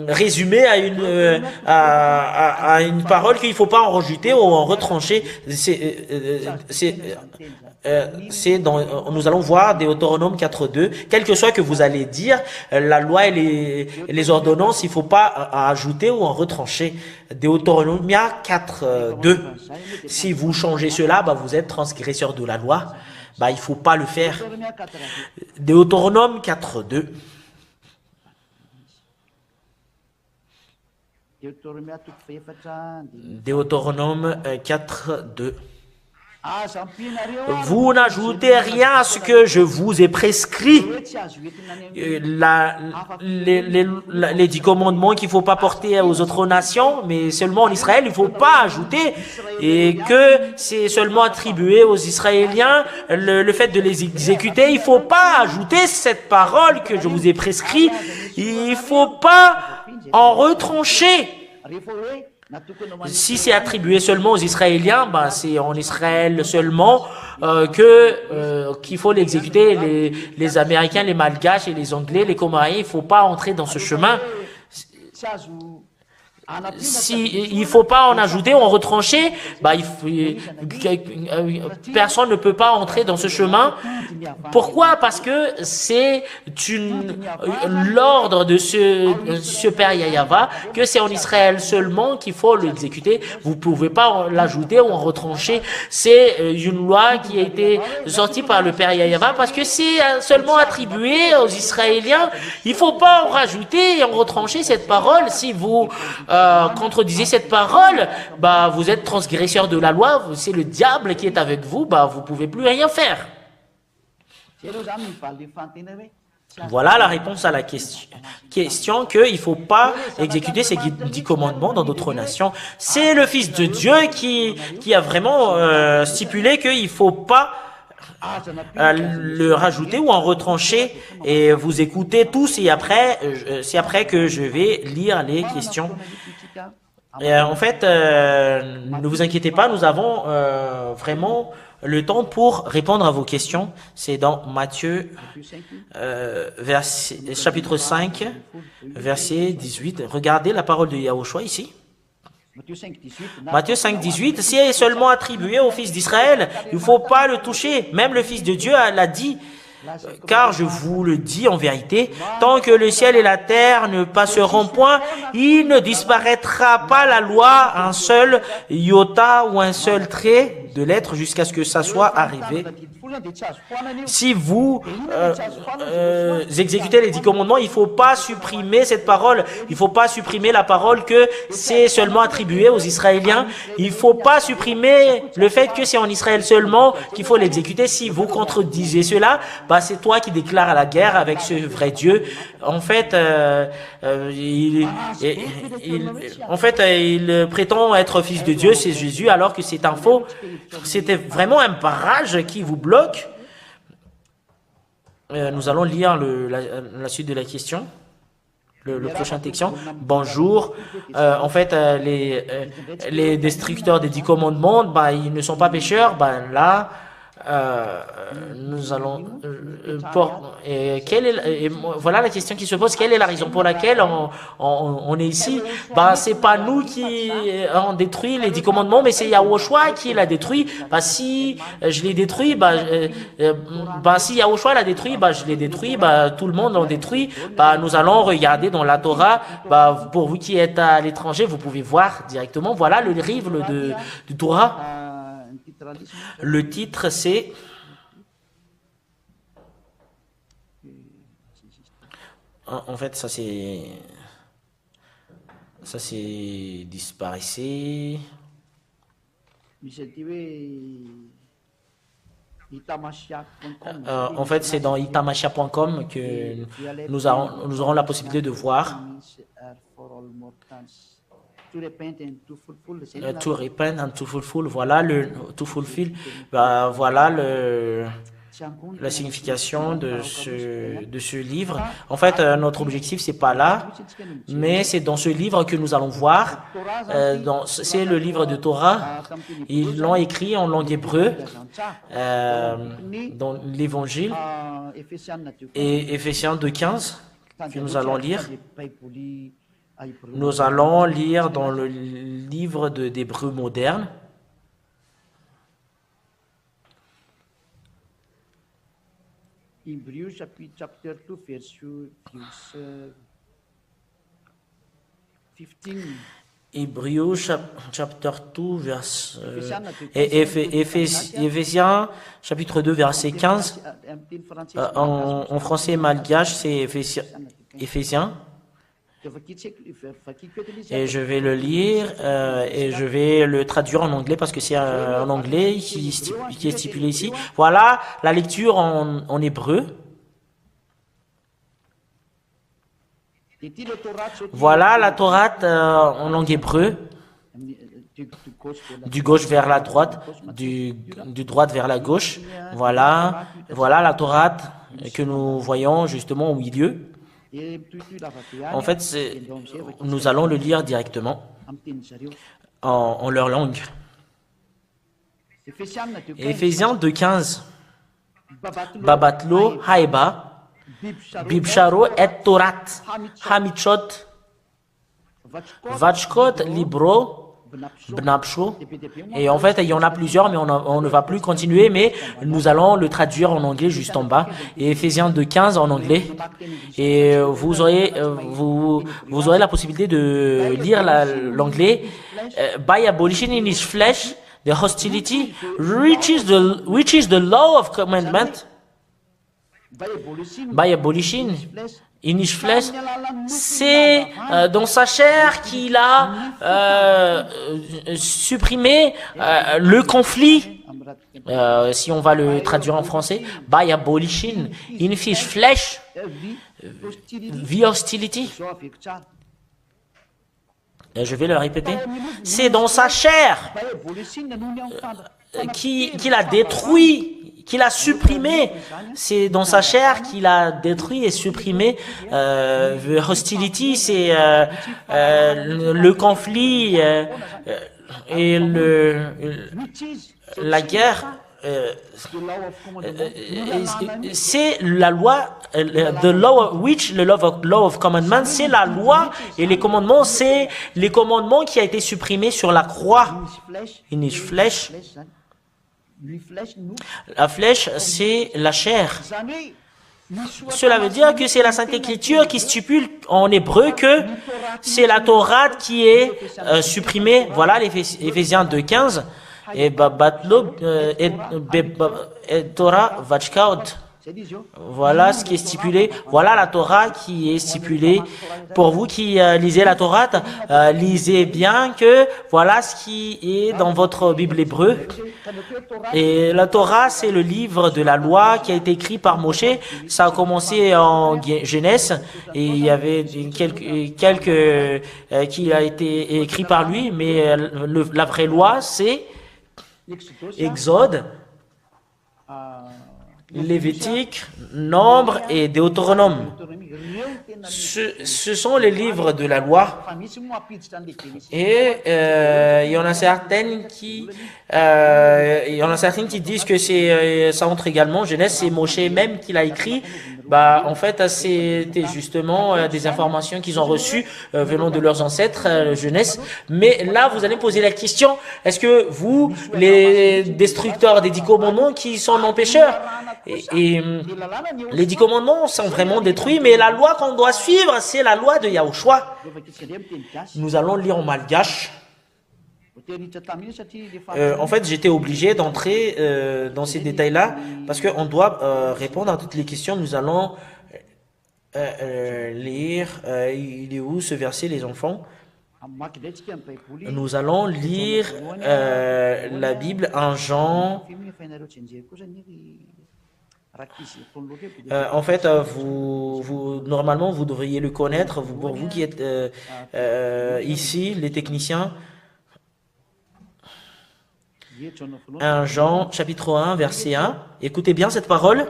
résumée à une parole qu'il ne faut pas en rajouter ou en retrancher. Nous allons voir Deutéronome 4.2. Quel que soit que vous allez dire, la loi et les ordonnances, il ne faut pas ajouter ou en retrancher. Deutéronome 4.2. Si vous changez cela, vous êtes transgresseur de la loi. Il ne faut pas le faire. Deutéronome 4.2. Deutéronome 4.2. Vous n'ajoutez rien à ce que je vous ai prescrit. Les 10 commandements qu'il ne faut pas porter aux autres nations, mais seulement en Israël, il ne faut pas ajouter. Et que c'est seulement attribué aux Israéliens le fait de les exécuter. Il ne faut pas ajouter cette parole que je vous ai prescrit. Il ne faut pas en retrancher. Si c'est attribué seulement aux Israéliens, c'est en Israël seulement qu'il faut l'exécuter. Les Américains, les Malgaches et les Anglais, les Comoriens, il ne faut pas entrer dans ce chemin. si il faut pas en ajouter ou en retrancher, bah, personne ne peut pas entrer dans ce chemin. Pourquoi? Parce que c'est l'ordre de ce Père Yahweh, que c'est en Israël seulement qu'il faut l'exécuter. Vous pouvez pas l'ajouter ou en retrancher. C'est une loi qui a été sortie par le Père Yahweh parce que c'est seulement attribué aux Israéliens. Il faut pas en rajouter et en retrancher cette parole. Si vous contredisez cette parole, bah, vous êtes transgresseur de la loi, c'est le diable qui est avec vous, bah, vous pouvez plus rien faire. Voilà la réponse à la question qu'il ne faut pas exécuter ces 10 commandements dans d'autres nations. C'est le Fils de Dieu qui a vraiment stipulé qu'il ne faut pas le rajouter ou en retrancher, et vous écoutez tous, et après, c'est après que je vais lire les questions. En fait, ne vous inquiétez pas, nous avons vraiment le temps pour répondre à vos questions. C'est dans Matthieu chapitre 5, verset 18. Regardez la parole de Yahushua ici. Matthieu 5, 18, c'est seulement attribué au fils d'Israël. Il ne faut pas le toucher. Même le Fils de Dieu l'a dit. Car je vous le dis en vérité, tant que le ciel et la terre ne passeront point, il ne disparaîtra pas la loi, un seul iota ou un seul trait de lettre jusqu'à ce que ça soit arrivé. Si vous exécutez les 10 commandements, il ne faut pas supprimer cette parole. Il ne faut pas supprimer la parole que c'est seulement attribué aux Israéliens. Il ne faut pas supprimer le fait que c'est en Israël seulement qu'il faut l'exécuter. Si vous contredisez cela, bah, c'est toi qui déclares la guerre avec ce vrai Dieu. En fait, il prétend être fils de Dieu, c'est Jésus, alors que c'est un faux. C'était vraiment un barrage qui vous bloque. Nous allons lire la suite de la question. Le prochain texte. Bonjour. En fait, les destructeurs des 10 commandements, bah, ils ne sont pas pécheurs. Bah, là, nous allons voilà la question qui se pose. Quelle est la raison pour laquelle on est ici? Bah, c'est pas nous qui avons détruit les 10 commandements, mais c'est Yahushua qui l'a détruit. Bah, si je l'ai détruit, si Yahushua l'a détruit, bah, je l'ai détruit, bah, tout le monde l'a détruit. Bah, nous allons regarder dans la Torah. Bah, pour vous qui êtes à l'étranger, vous pouvez voir directement. Voilà le livre du Torah. Le titre, c'est en fait, ça c'est disparaissé. En fait, c'est dans itamashia.com que nous aurons la possibilité de voir. To repent and to fulfill, voilà to fulfill, voilà la signification de ce livre. En fait, notre objectif c'est pas là, mais c'est dans ce livre que nous allons voir. C'est le livre de Torah. Ils l'ont écrit en langue hébreu dans l'Évangile et Éphésiens 2:15 que nous allons lire. Nous allons lire dans le livre d'Hébreu moderne. Hébreu chapitre 2, Éphésiens chapitre 2, verset 15. En français malgache, c'est Éphésiens. Et je vais le lire et je vais le traduire en anglais parce que c'est en anglais qui est stipulé ici. Voilà la lecture en hébreu. Voilà la Torah en langue hébreu. Du gauche vers la droite, du droite vers la gauche. Voilà la Torah que nous voyons justement au milieu. En fait, nous allons le lire directement en leur langue. Éphésiens 2:15. Babatlo haeba bibsharo et torat hamichot Vachkot Libro Bnapsho. Et en fait, il y en a plusieurs, mais on ne va plus continuer, mais nous allons le traduire en anglais juste en bas. Et Éphésiens 2:15 en anglais. Et vous aurez la possibilité de lire l'anglais. By abolishing in his flesh the hostility, which is the law of commandment. By abolishing in his flesh, c'est dans sa chair qu'il a supprimé le conflit. Si on va le traduire en français, by abolishing in his flesh the hostility. Je vais le répéter. C'est dans sa chair qu'il a détruit, qu'il a supprimé. C'est dans sa chair qu'il a détruit et supprimé. The hostility, c'est le conflit et la guerre. C'est la loi, the law which the law of commandment, c'est la loi et les commandements, c'est les commandements qui a été supprimés sur la croix. In his flesh. La flèche, c'est la chair. Cela veut dire que c'est la Sainte Écriture qui stipule en hébreu que c'est la Torah qui est supprimée. Voilà l'Éphésiens 2:15. Et Torah Vachkaot. Voilà ce qui est stipulé. Voilà la Torah qui est stipulée. Pour vous qui lisez la Torah, lisez bien que voilà ce qui est dans votre Bible hébreu. Et la Torah, c'est le livre de la loi qui a été écrit par Moshe. Ça a commencé en Genèse et il y avait quelques qui a été écrit par lui, mais la vraie loi, c'est Exode, Lévitique, Nombre et Deutéronome. Ce sont les livres de la loi. Et il y en a certaines qui disent que ça entre également Genèse, c'est Moshe même qui l'a écrit. En fait, c'était justement des informations qu'ils ont reçues venant de leurs ancêtres, Genèse. Mais là, vous allez poser la question, est-ce que vous, les destructeurs des 10 commandements, qui sont non pécheurs, et les 10 commandements sont vraiment détruits, mais la loi qu'on doit suivre, c'est la loi de Yahushua. Nous allons lire en malgache. En fait, j'étais obligé d'entrer dans ces détails-là parce qu'on doit répondre à toutes les questions. Nous allons lire. Il est où ce verset, les enfants? Nous allons lire la Bible en Jean. En fait, normalement, vous devriez le connaître. Pour vous qui êtes ici, les techniciens. 1 Jean, chapitre 1, verset 1. Écoutez bien cette parole.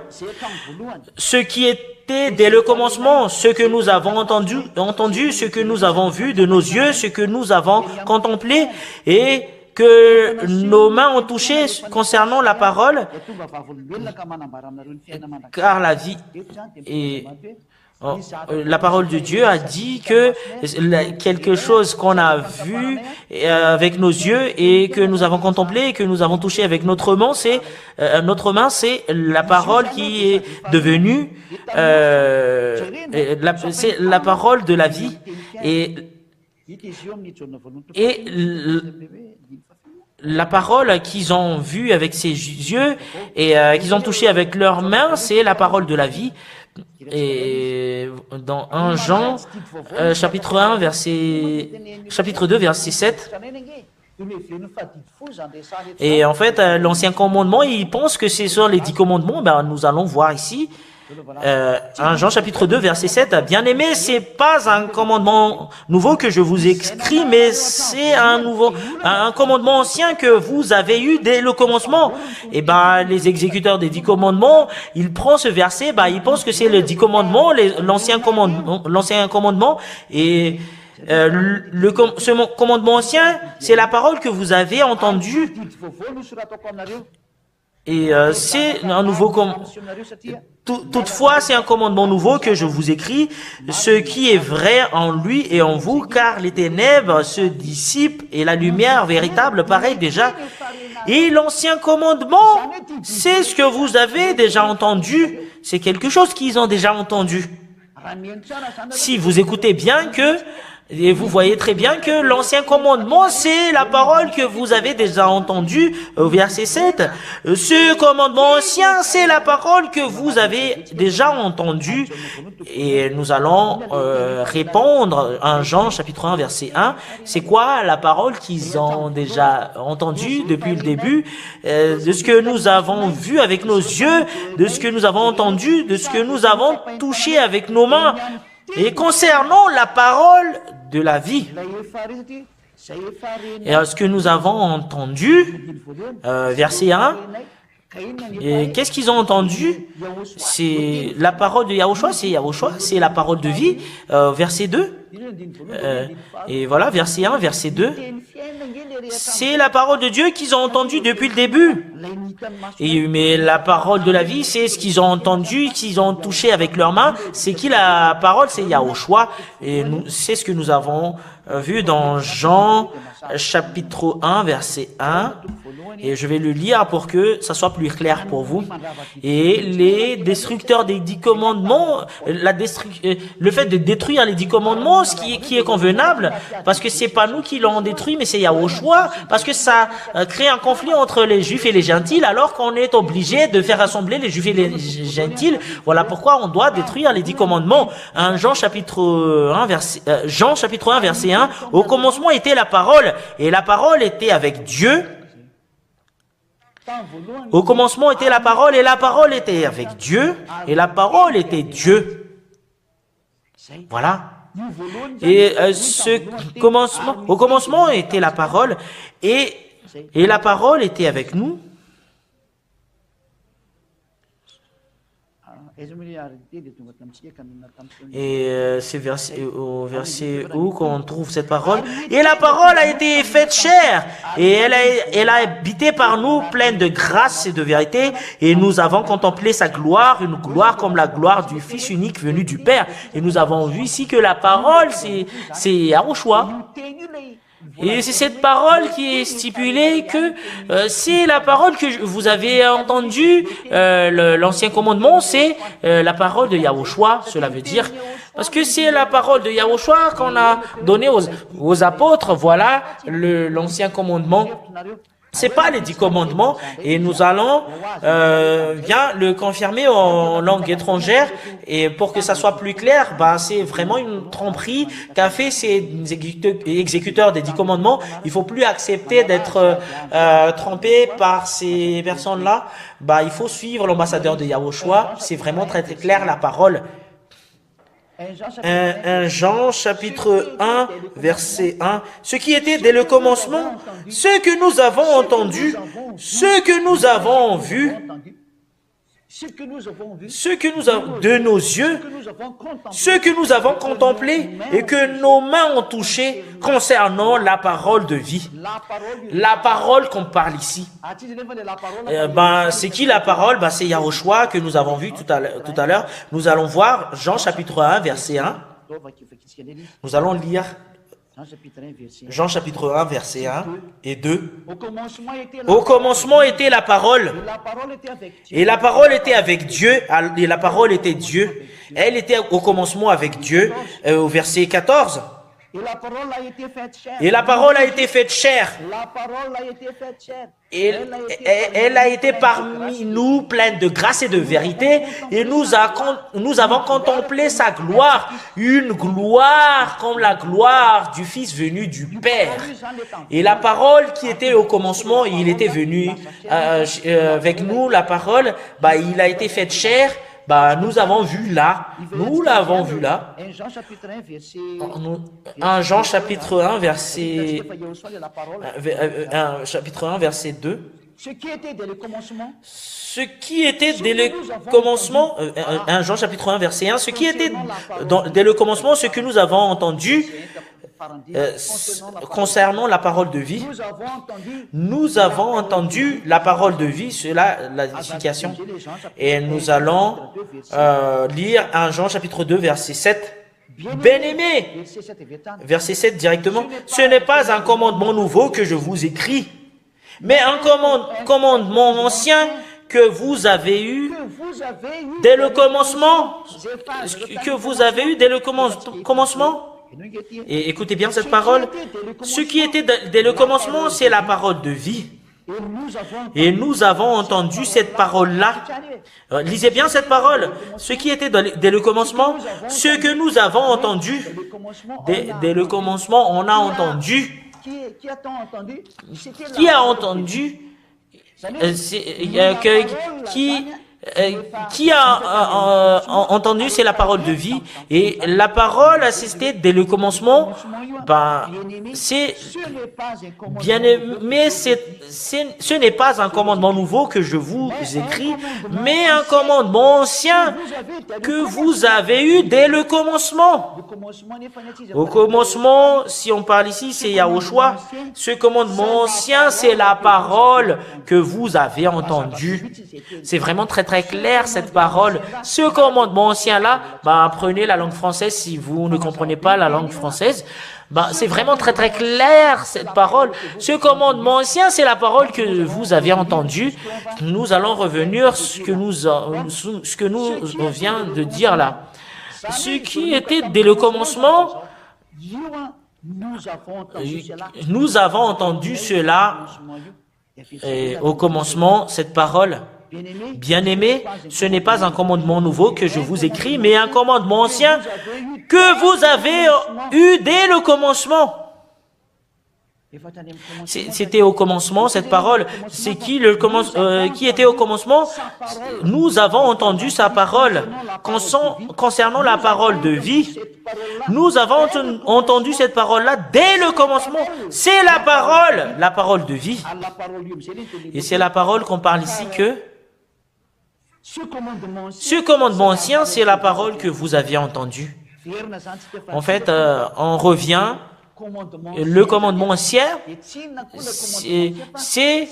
Ce qui était dès le commencement, ce que nous avons entendu, ce que nous avons vu de nos yeux, ce que nous avons contemplé et que nos mains ont touché concernant la parole, car la vie et la parole de Dieu a dit que quelque chose qu'on a vu avec nos yeux et que nous avons contemplé et que nous avons touché avec notre main, c'est la parole qui est devenue c'est la parole de la vie et la parole qu'ils ont vue avec ses yeux et qu'ils ont touché avec leurs mains, c'est la parole de la vie. Et dans 1 Jean, chapitre 2, verset 7. Et en fait, l'ancien commandement, il pense que c'est sur les 10 commandements. Nous allons voir ici. 1 Jean chapitre 2 verset 7, bien aimé, c'est pas un commandement nouveau que je vous écris, mais c'est un commandement ancien que vous avez eu dès le commencement. Et les exécuteurs des 10 commandements, ils prennent ce verset, ils pensent que c'est les 10 commandements, l'ancien commandement, et ce commandement ancien, c'est la parole que vous avez entendue. Et c'est un nouveau toutefois, c'est un commandement nouveau que je vous écris, ce qui est vrai en lui et en vous, car les ténèbres se dissipent et la lumière véritable paraît déjà. Et l'ancien commandement, c'est ce que vous avez déjà entendu. C'est quelque chose qu'ils ont déjà entendu. Si vous écoutez bien et vous voyez très bien que l'ancien commandement, c'est la parole que vous avez déjà entendue au verset 7. Ce commandement ancien, c'est la parole que vous avez déjà entendue. Et nous allons répondre à Jean chapitre 1 verset 1. C'est quoi la parole qu'ils ont déjà entendue depuis le début, de ce que nous avons vu avec nos yeux, de ce que nous avons entendu, de ce que nous avons touché avec nos mains. Et concernant la parole de la vie, et ce que nous avons entendu, verset 1, et qu'est-ce qu'ils ont entendu? C'est la parole de Yahushua, c'est la parole de vie, verset 2. Et voilà, verset 1, verset 2. C'est la parole de Dieu qu'ils ont entendue depuis le début. Mais la parole de la vie, c'est ce qu'ils ont entendu, qu'ils ont touché avec leurs mains. C'est qui la parole? C'est Yahushua. Et c'est ce que nous avons vu dans Jean chapitre 1, verset 1. Et je vais le lire pour que ça soit plus clair pour vous. Et les destructeurs des 10 commandements, le fait de détruire les 10 commandements, ce qui est convenable, parce que c'est pas nous qui l'ont détruit, mais c'est Yahushua, parce que ça crée un conflit entre les Juifs et les Gentils, alors qu'on est obligé de faire rassembler les Juifs et les Gentils. Voilà pourquoi on doit détruire les 10 commandements. Jean chapitre 1, verset 1, au commencement était la parole, et la parole était avec Dieu. Au commencement était la parole, et la parole était avec Dieu, et la parole était Dieu. Voilà. Et au commencement était la parole, et la parole était avec nous. Et c'est au verset où qu'on trouve cette parole. Et la parole a été faite chair, et elle a habité par nous, pleine de grâce et de vérité, et nous avons contemplé sa gloire, une gloire comme la gloire du Fils unique venu du Père. Et nous avons vu ici que la parole, c'est Yahushua. Et c'est cette parole qui est stipulée que c'est la parole que vous avez entendue, l'ancien commandement, c'est la parole de Yahushua. Cela veut dire, parce que c'est la parole de Yahushua qu'on a donnée aux apôtres. Voilà l'ancien commandement. C'est pas les 10 commandements, et nous allons bien le confirmer en langue étrangère, et pour que ça soit plus clair, c'est vraiment une tromperie qu'a fait ces exécuteurs des 10 commandements. Il faut plus accepter d'être trompé par ces personnes-là. Il faut suivre l'ambassadeur de Yahushua. C'est vraiment très très clair la parole. Jean chapitre 1 verset 1, ce qui était dès le commencement, ce que nous avons entendu, ce que nous avons vu, ce que nous avons de nos yeux, ce que nous avons contemplé et que nos mains ont touché concernant la parole de vie. La parole qu'on parle ici. C'est qui la parole? C'est Yahushua que nous avons vu tout à l'heure. Nous allons voir Jean chapitre 1 verset 1. Nous allons lire Jean chapitre 1 verset 1 et 2. Au commencement était la parole, et la parole était avec Dieu, et la parole était Dieu. Elle était au commencement avec Dieu, au verset 14. Et la parole a été faite chair. Et elle a été parmi nous pleine de grâce et de vérité, et nous avons contemplé sa gloire, une gloire comme la gloire du Fils venu du Père. Et la parole qui était au commencement, il était venu avec nous, la parole, il a été faite chair. Nous avons vu là, nous l'avons vu là, en Jean chapitre 1 verset 2. Ce qui était dès le commencement, 1 Jean chapitre 1 verset 1, ce qui était dès le commencement, ce que nous avons entendu, concernant la parole de vie, nous avons entendu la parole de vie, cela, l'édification, et nous allons lire 1 Jean chapitre 2, verset 7. Bien-aimés, verset 7 directement, ce n'est pas un commandement nouveau que je vous écris, mais un commandement ancien que vous avez eu dès le commencement, que vous avez eu dès le commencement. Et écoutez bien cette parole. Ce qui était dès le commencement, c'est la parole de vie. Et nous avons entendu cette parole-là. Lisez bien cette parole. Ce qui était dès le commencement, ce que nous avons entendu. Dès le commencement, on a entendu. Qui a entendu? Qui a entendu, c'est la parole de vie. Et la parole assistée dès le commencement, c'est bien aimé, ce n'est pas un commandement nouveau que je vous écris, mais un commandement ancien que vous avez eu dès le commencement. Au commencement, si on parle ici, c'est Yahushua. Ce commandement ancien, c'est la parole que vous avez entendue. C'est vraiment très très clair cette parole. Ce commandement ancien-là, prenez la langue française si vous ne comprenez pas la langue française. C'est vraiment très très clair cette parole. Ce commandement ancien, c'est la parole que vous avez entendue. Nous allons revenir ce que nous vient de dire là. Ce qui était dès le commencement, nous avons entendu cela au commencement, cette parole. Bien-aimés, ce n'est pas un commandement nouveau que je vous écris, mais un commandement ancien que vous avez eu dès le commencement. C'était au commencement, cette parole. C'est qui était au commencement? Nous avons entendu sa parole. Concernant la parole de vie, nous avons entendu cette parole-là dès le commencement. C'est la parole de vie. Et c'est la parole qu'on parle ici que ce commandement ancien, c'est la parole que vous aviez entendue. En fait, on revient. Le commandement ancien, c'est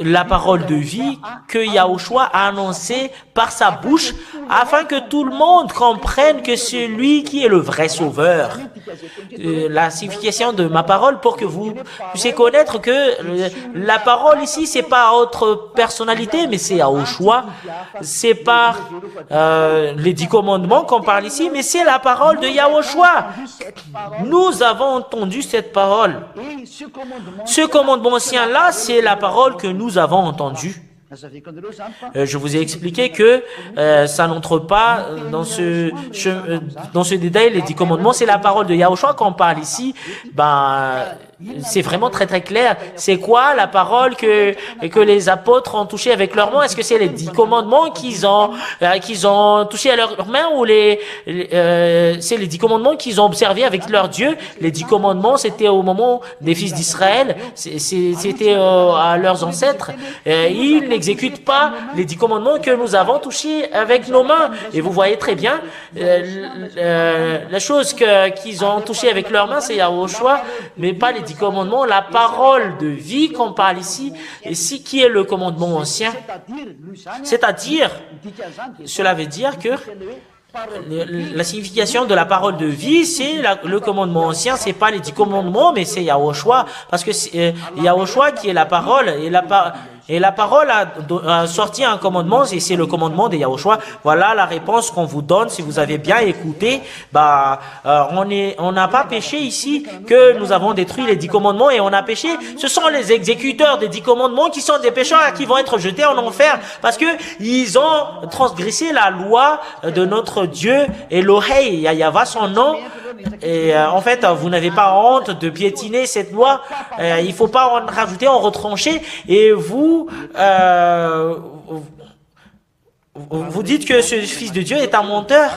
la parole de vie que Yahushua a annoncée par sa bouche afin que tout le monde comprenne que c'est lui qui est le vrai sauveur. La signification de ma parole pour que vous puissiez connaître que la parole ici, c'est pas autre personnalité, mais c'est Yahushua. C'est pas les 10 commandements qu'on parle ici, mais c'est la parole de Yahushua. Nous avons entendu cette parole. Ce commandement ancien-là, c'est la parole que nous avons entendue. Je vous ai expliqué que ça n'entre pas dans ce détail, les 10 commandements. C'est la parole de Yahushua qu'on parle ici. C'est vraiment très très clair. C'est quoi la parole que les apôtres ont touché avec leurs mains? Est-ce que c'est les 10 commandements qu'ils ont touché à leurs mains ou c'est les 10 commandements qu'ils ont observés avec leur Dieu? Les 10 commandements, c'était au moment des fils d'Israël. C'était à leurs ancêtres. Ils n'exécutent pas les 10 commandements que nous avons touchés avec nos mains. Et vous voyez très bien, la chose qu'ils ont touchée avec leurs mains, c'est Yahushua, mais pas les 10 commandements, la parole de vie qu'on parle ici, et qui est le commandement ancien. C'est-à-dire, cela veut dire que la signification de la parole de vie, c'est le commandement ancien, c'est pas les 10 commandements, mais c'est Yahushua, parce que c'est Yahushua qui est la parole, et la parole a sorti un commandement, et c'est le commandement de Yahushua. Voilà la réponse qu'on vous donne. Si vous avez bien écouté, on n'a pas péché ici que nous avons détruit les 10 commandements et on a péché. Ce sont les exécuteurs des 10 commandements qui sont des pécheurs qui vont être jetés en enfer parce que ils ont transgressé la loi de notre Dieu Elohei, Yahva son nom. Et en fait, vous n'avez pas honte de piétiner cette loi. Il faut pas en rajouter, en retrancher. Et vous dites que ce fils de Dieu est un menteur.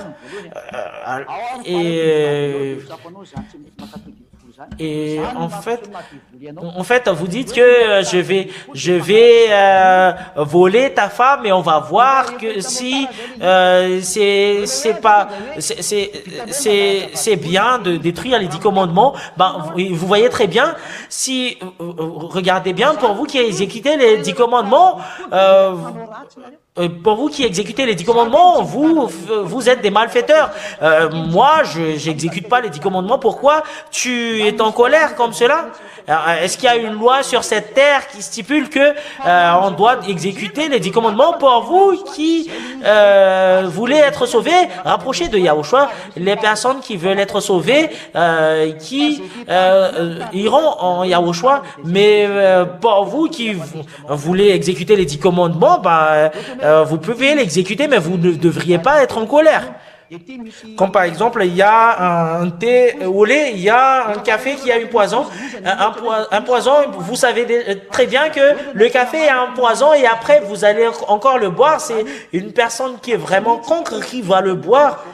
Et en fait, vous dites que je vais voler ta femme et on va voir que si c'est bien de détruire les 10 commandements. Ben, vous voyez très bien, si regardez bien, pour vous qui exécutez les 10 commandements, pour vous qui exécutez les 10 commandements, vous êtes des malfaiteurs. Moi, j'exécute pas les 10 commandements. Pourquoi tu es en colère comme cela? Est-ce qu'il y a une loi sur cette terre qui stipule que on doit exécuter les 10 commandements? Pour vous qui voulez être sauvés, rapprochez de Yahushua. Les personnes qui veulent être sauvées, qui iront en Yahushua. Mais pour vous qui voulez exécuter les 10 commandements, vous pouvez l'exécuter, mais vous ne devriez pas être en colère. Comme par exemple, il y a un thé au lait, il y a un café qui a un poison. Un poison, vous savez très bien que le café a un poison et après vous allez encore le boire. C'est une personne qui est vraiment contre qui va le boire.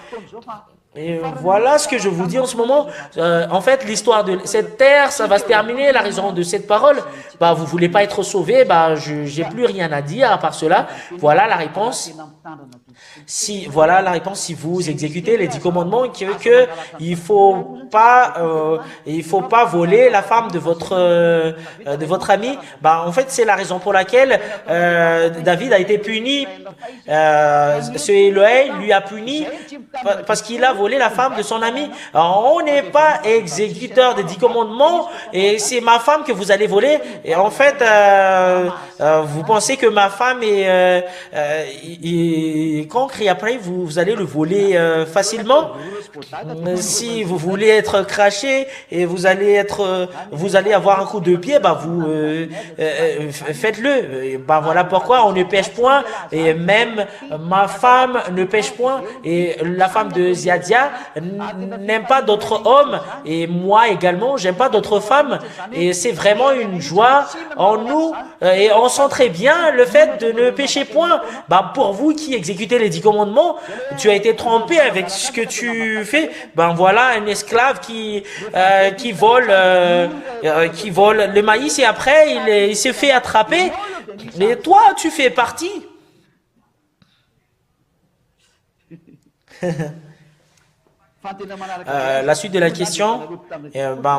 Et voilà ce que je vous dis en ce moment. En fait, l'histoire de cette terre, ça va se terminer. La raison de cette parole, vous voulez pas être sauvé, j'ai plus rien à dire à part cela. Voilà la réponse. Si vous exécutez les 10 commandements, que il faut pas voler la femme de votre ami. En fait, c'est la raison pour laquelle David a été puni. Ce Elohim lui a puni parce qu'il a volé la femme de son ami. Alors, on n'est pas exécuteur des 10 commandements et c'est ma femme que vous allez voler. Et en fait, vous pensez que ma femme est concrète et après vous allez le voler facilement. Si vous voulez être craché et vous allez avoir un coup de pied, faites-le. Voilà pourquoi on ne pêche point et même ma femme ne pêche point et la femme de Ziadia n'aime pas d'autres hommes et moi également j'aime pas d'autres femmes et c'est vraiment une joie en nous et on sent très bien le fait de ne pécher point. Pour vous qui exécutez les 10 commandements, tu as été trompé avec ce que tu fais. Voilà un esclave qui vole le maïs et après il s'est fait attraper. Mais toi tu fais partie. La suite de la question,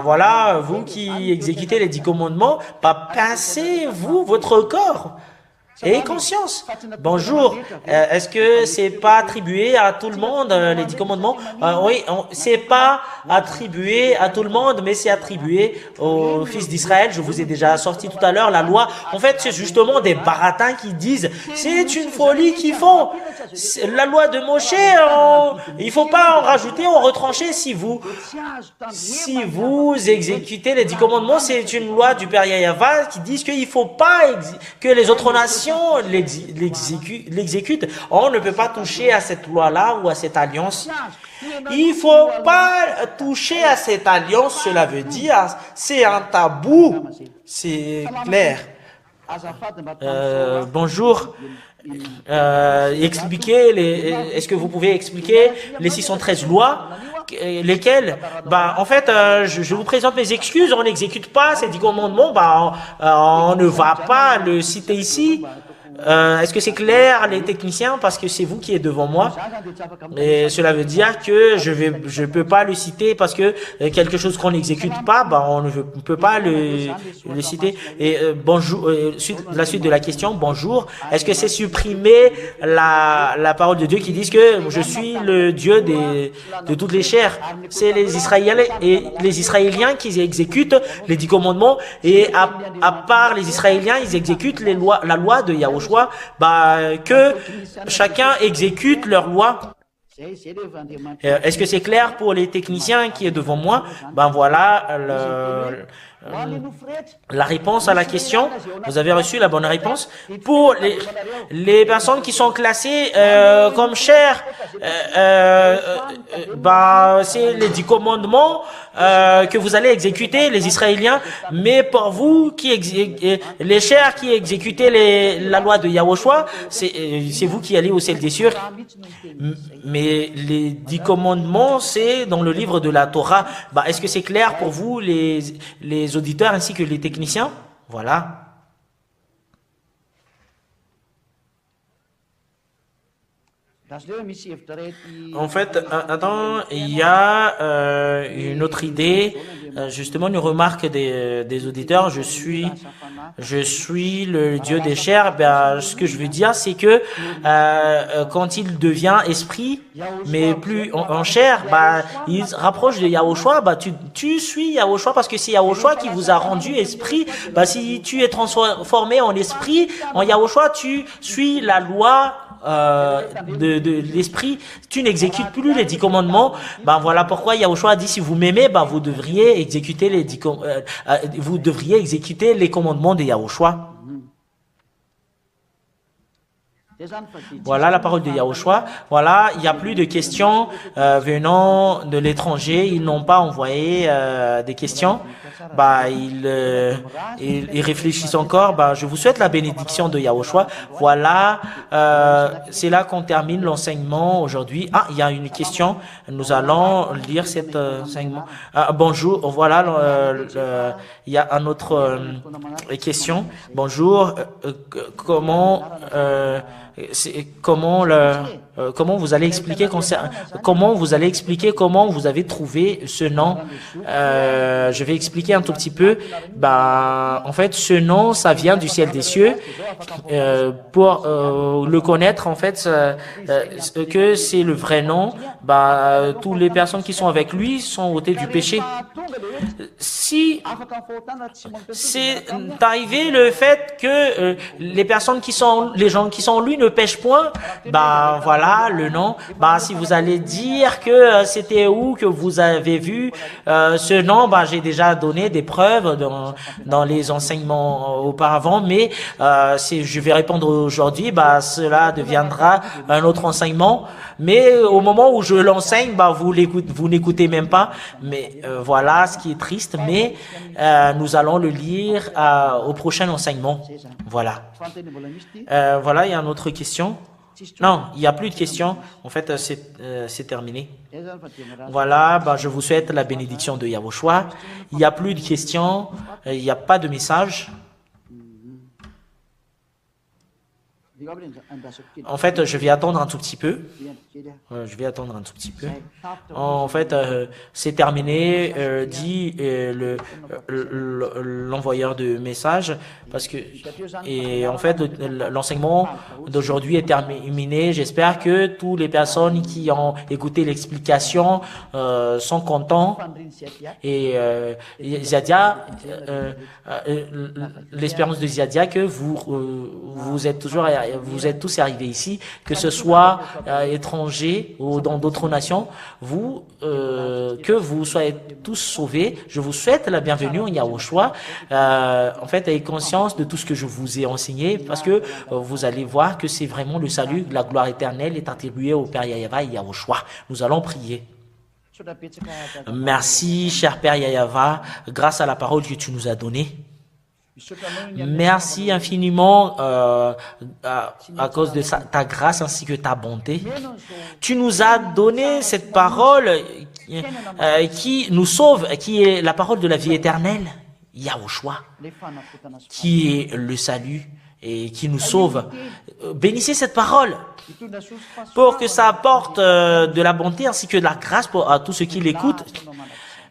voilà, vous qui exécutez les 10 commandements, pincez-vous votre corps et conscience. Bonjour, est-ce que c'est pas attribué à tout le monde, les 10 commandements? Oui, c'est pas attribué à tout le monde, mais c'est attribué aux fils d'Israël. Je vous ai déjà sorti tout à l'heure la loi. En fait, c'est justement des baratins qui disent, c'est une folie qu'ils font. La loi de Moshe, il faut pas en rajouter, en retrancher. Si vous exécutez les 10 commandements, c'est une loi du Père Yahava qui dit qu'il faut pas que les autres nations l'exécutent. On ne peut pas toucher à cette loi-là ou à cette alliance. Il faut pas toucher à cette alliance, cela veut dire, c'est un tabou. C'est clair. Bonjour. Est-ce que vous pouvez expliquer les 613 lois? Lesquelles? En fait, je vous présente mes excuses. On n'exécute pas ces 10 commandements. On ne va pas le citer ici. Est-ce que c'est clair, les techniciens, parce que c'est vous qui êtes devant moi? Et cela veut dire que je peux pas le citer parce que quelque chose qu'on n'exécute pas, on ne peut pas le citer. Et bonjour, la suite de la question, bonjour. Est-ce que c'est supprimer la parole de Dieu qui dit que je suis le Dieu de toutes les chairs? C'est les Israéliens qui exécutent les 10 commandements et à part les Israéliens, ils exécutent la loi de Yahushua. Que chacun exécute leur loi. Est-ce que c'est clair pour les techniciens qui est devant moi? Voilà la réponse à la question. Vous avez reçu la bonne réponse. Pour les personnes qui sont classées comme chères, c'est les 10 commandements que vous allez exécuter, les Israéliens. Mais pour vous, les chers qui exécutez la loi de Yahushua, c'est vous qui allez au ciel des cieux. Mais les 10 commandements, c'est dans le livre de la Torah. Bah, est-ce que c'est clair pour vous, les auditeurs ainsi que les techniciens? Voilà. En fait, attends, il y a une autre idée, justement une remarque des auditeurs. Je suis le Dieu des chairs. Ben, ce que je veux dire, c'est que quand il devient esprit, mais plus en chair, bah, il se rapproche de Yahushua. Bah, tu suis Yahushua parce que c'est Yahushua qui vous a rendu esprit. Bah, si tu es transformé en esprit, en Yahushua, tu suis la loi de l'esprit, tu n'exécutes plus les 10 commandements. Ben voilà pourquoi Yahushua a dit si vous m'aimez, ben vous devriez exécuter les commandements de Yahushua. Voilà la parole de Yahushua. Voilà, il n'y a plus de questions venant de l'étranger. Ils n'ont pas envoyé des questions. Bah, ils réfléchissent encore. Bah, je vous souhaite la bénédiction de Yahushua. Voilà, c'est là qu'on termine l'enseignement aujourd'hui. Ah, il y a une question. Nous allons lire cet enseignement. Bonjour. Voilà, il y a une autre question. Bonjour. Comment vous allez expliquer comment vous avez trouvé ce nom? Je vais expliquer un tout petit peu. Bah, en fait, ce nom, ça vient du ciel des cieux. Pour le connaître, en fait, que c'est le vrai nom. Bah, toutes les personnes qui sont avec lui sont ôtées du péché. Si c'est arrivé le fait que les gens qui sont en lui ne pêchent point, bah voilà le nom. Bah si vous allez dire que c'était où que vous avez vu ce nom, bah j'ai déjà donné des preuves dans les enseignements auparavant, mais je vais répondre aujourd'hui, bah cela deviendra un autre enseignement. Mais au moment où je l'enseigne, bah vous n'écoutez même pas. Mais voilà ce qui est triste. Mais nous allons le lire au prochain enseignement. Voilà. Voilà, il y a une autre question. Non, il n'y a plus de questions. En fait, c'est terminé. Voilà, bah, je vous souhaite la bénédiction de Yahushua. Il n'y a plus de questions. Il n'y a pas de message. En fait, je vais attendre un tout petit peu. En fait, c'est terminé, dit l'envoyeur de message, parce que et en fait l'enseignement d'aujourd'hui est terminé. J'espère que toutes les personnes qui ont écouté l'explication sont contents. Et Ziadia, l'espérance de Ziadia que vous êtes tous arrivés ici, que ce soit étrangers ou dans d'autres nations, que vous soyez tous sauvés. Je vous souhaite la bienvenue en Yahushua. En fait, ayez conscience de tout ce que je vous ai enseigné, parce que vous allez voir que c'est vraiment le salut, la gloire éternelle est attribuée au Père Yahava et Yahushua. Nous allons prier. Merci, cher Père Yahava, grâce à la parole que tu nous as donnée. Merci infiniment à cause de ta grâce ainsi que ta bonté. Tu nous as donné cette parole qui nous sauve, qui est la parole de la vie éternelle, Yahushua, qui est le salut et qui nous sauve. Bénissez cette parole pour que ça apporte de la bonté ainsi que de la grâce à tous ceux qui l'écoutent.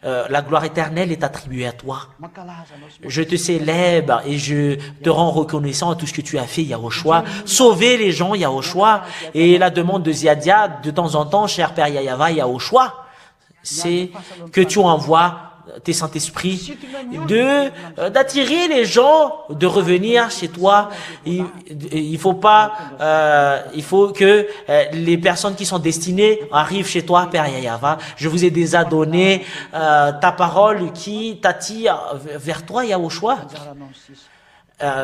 La gloire éternelle est attribuée à toi. Je te célèbre et je te rends reconnaissant à tout ce que tu as fait, Yahushua. Sauver les gens, Yahushua. Et la demande de Ziadia, de temps en temps, cher Père Yahava, Yahushua, c'est que tu envoies tes Saint-Esprit d'attirer les gens, de revenir chez toi. Il faut que les personnes qui sont destinées arrivent chez toi, Père Yahava. Je vous ai déjà donné ta parole qui t'attire vers toi, Yahushua.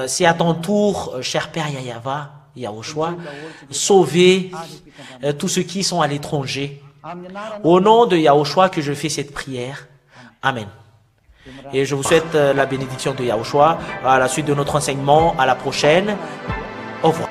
C'est à ton tour, cher Père Yahava, Yahushua, sauver tous ceux qui sont à l'étranger. Au nom de Yahushua que je fais cette prière. Amen. Et je vous souhaite la bénédiction de Yahushua à la suite de notre enseignement. À la prochaine. Au revoir.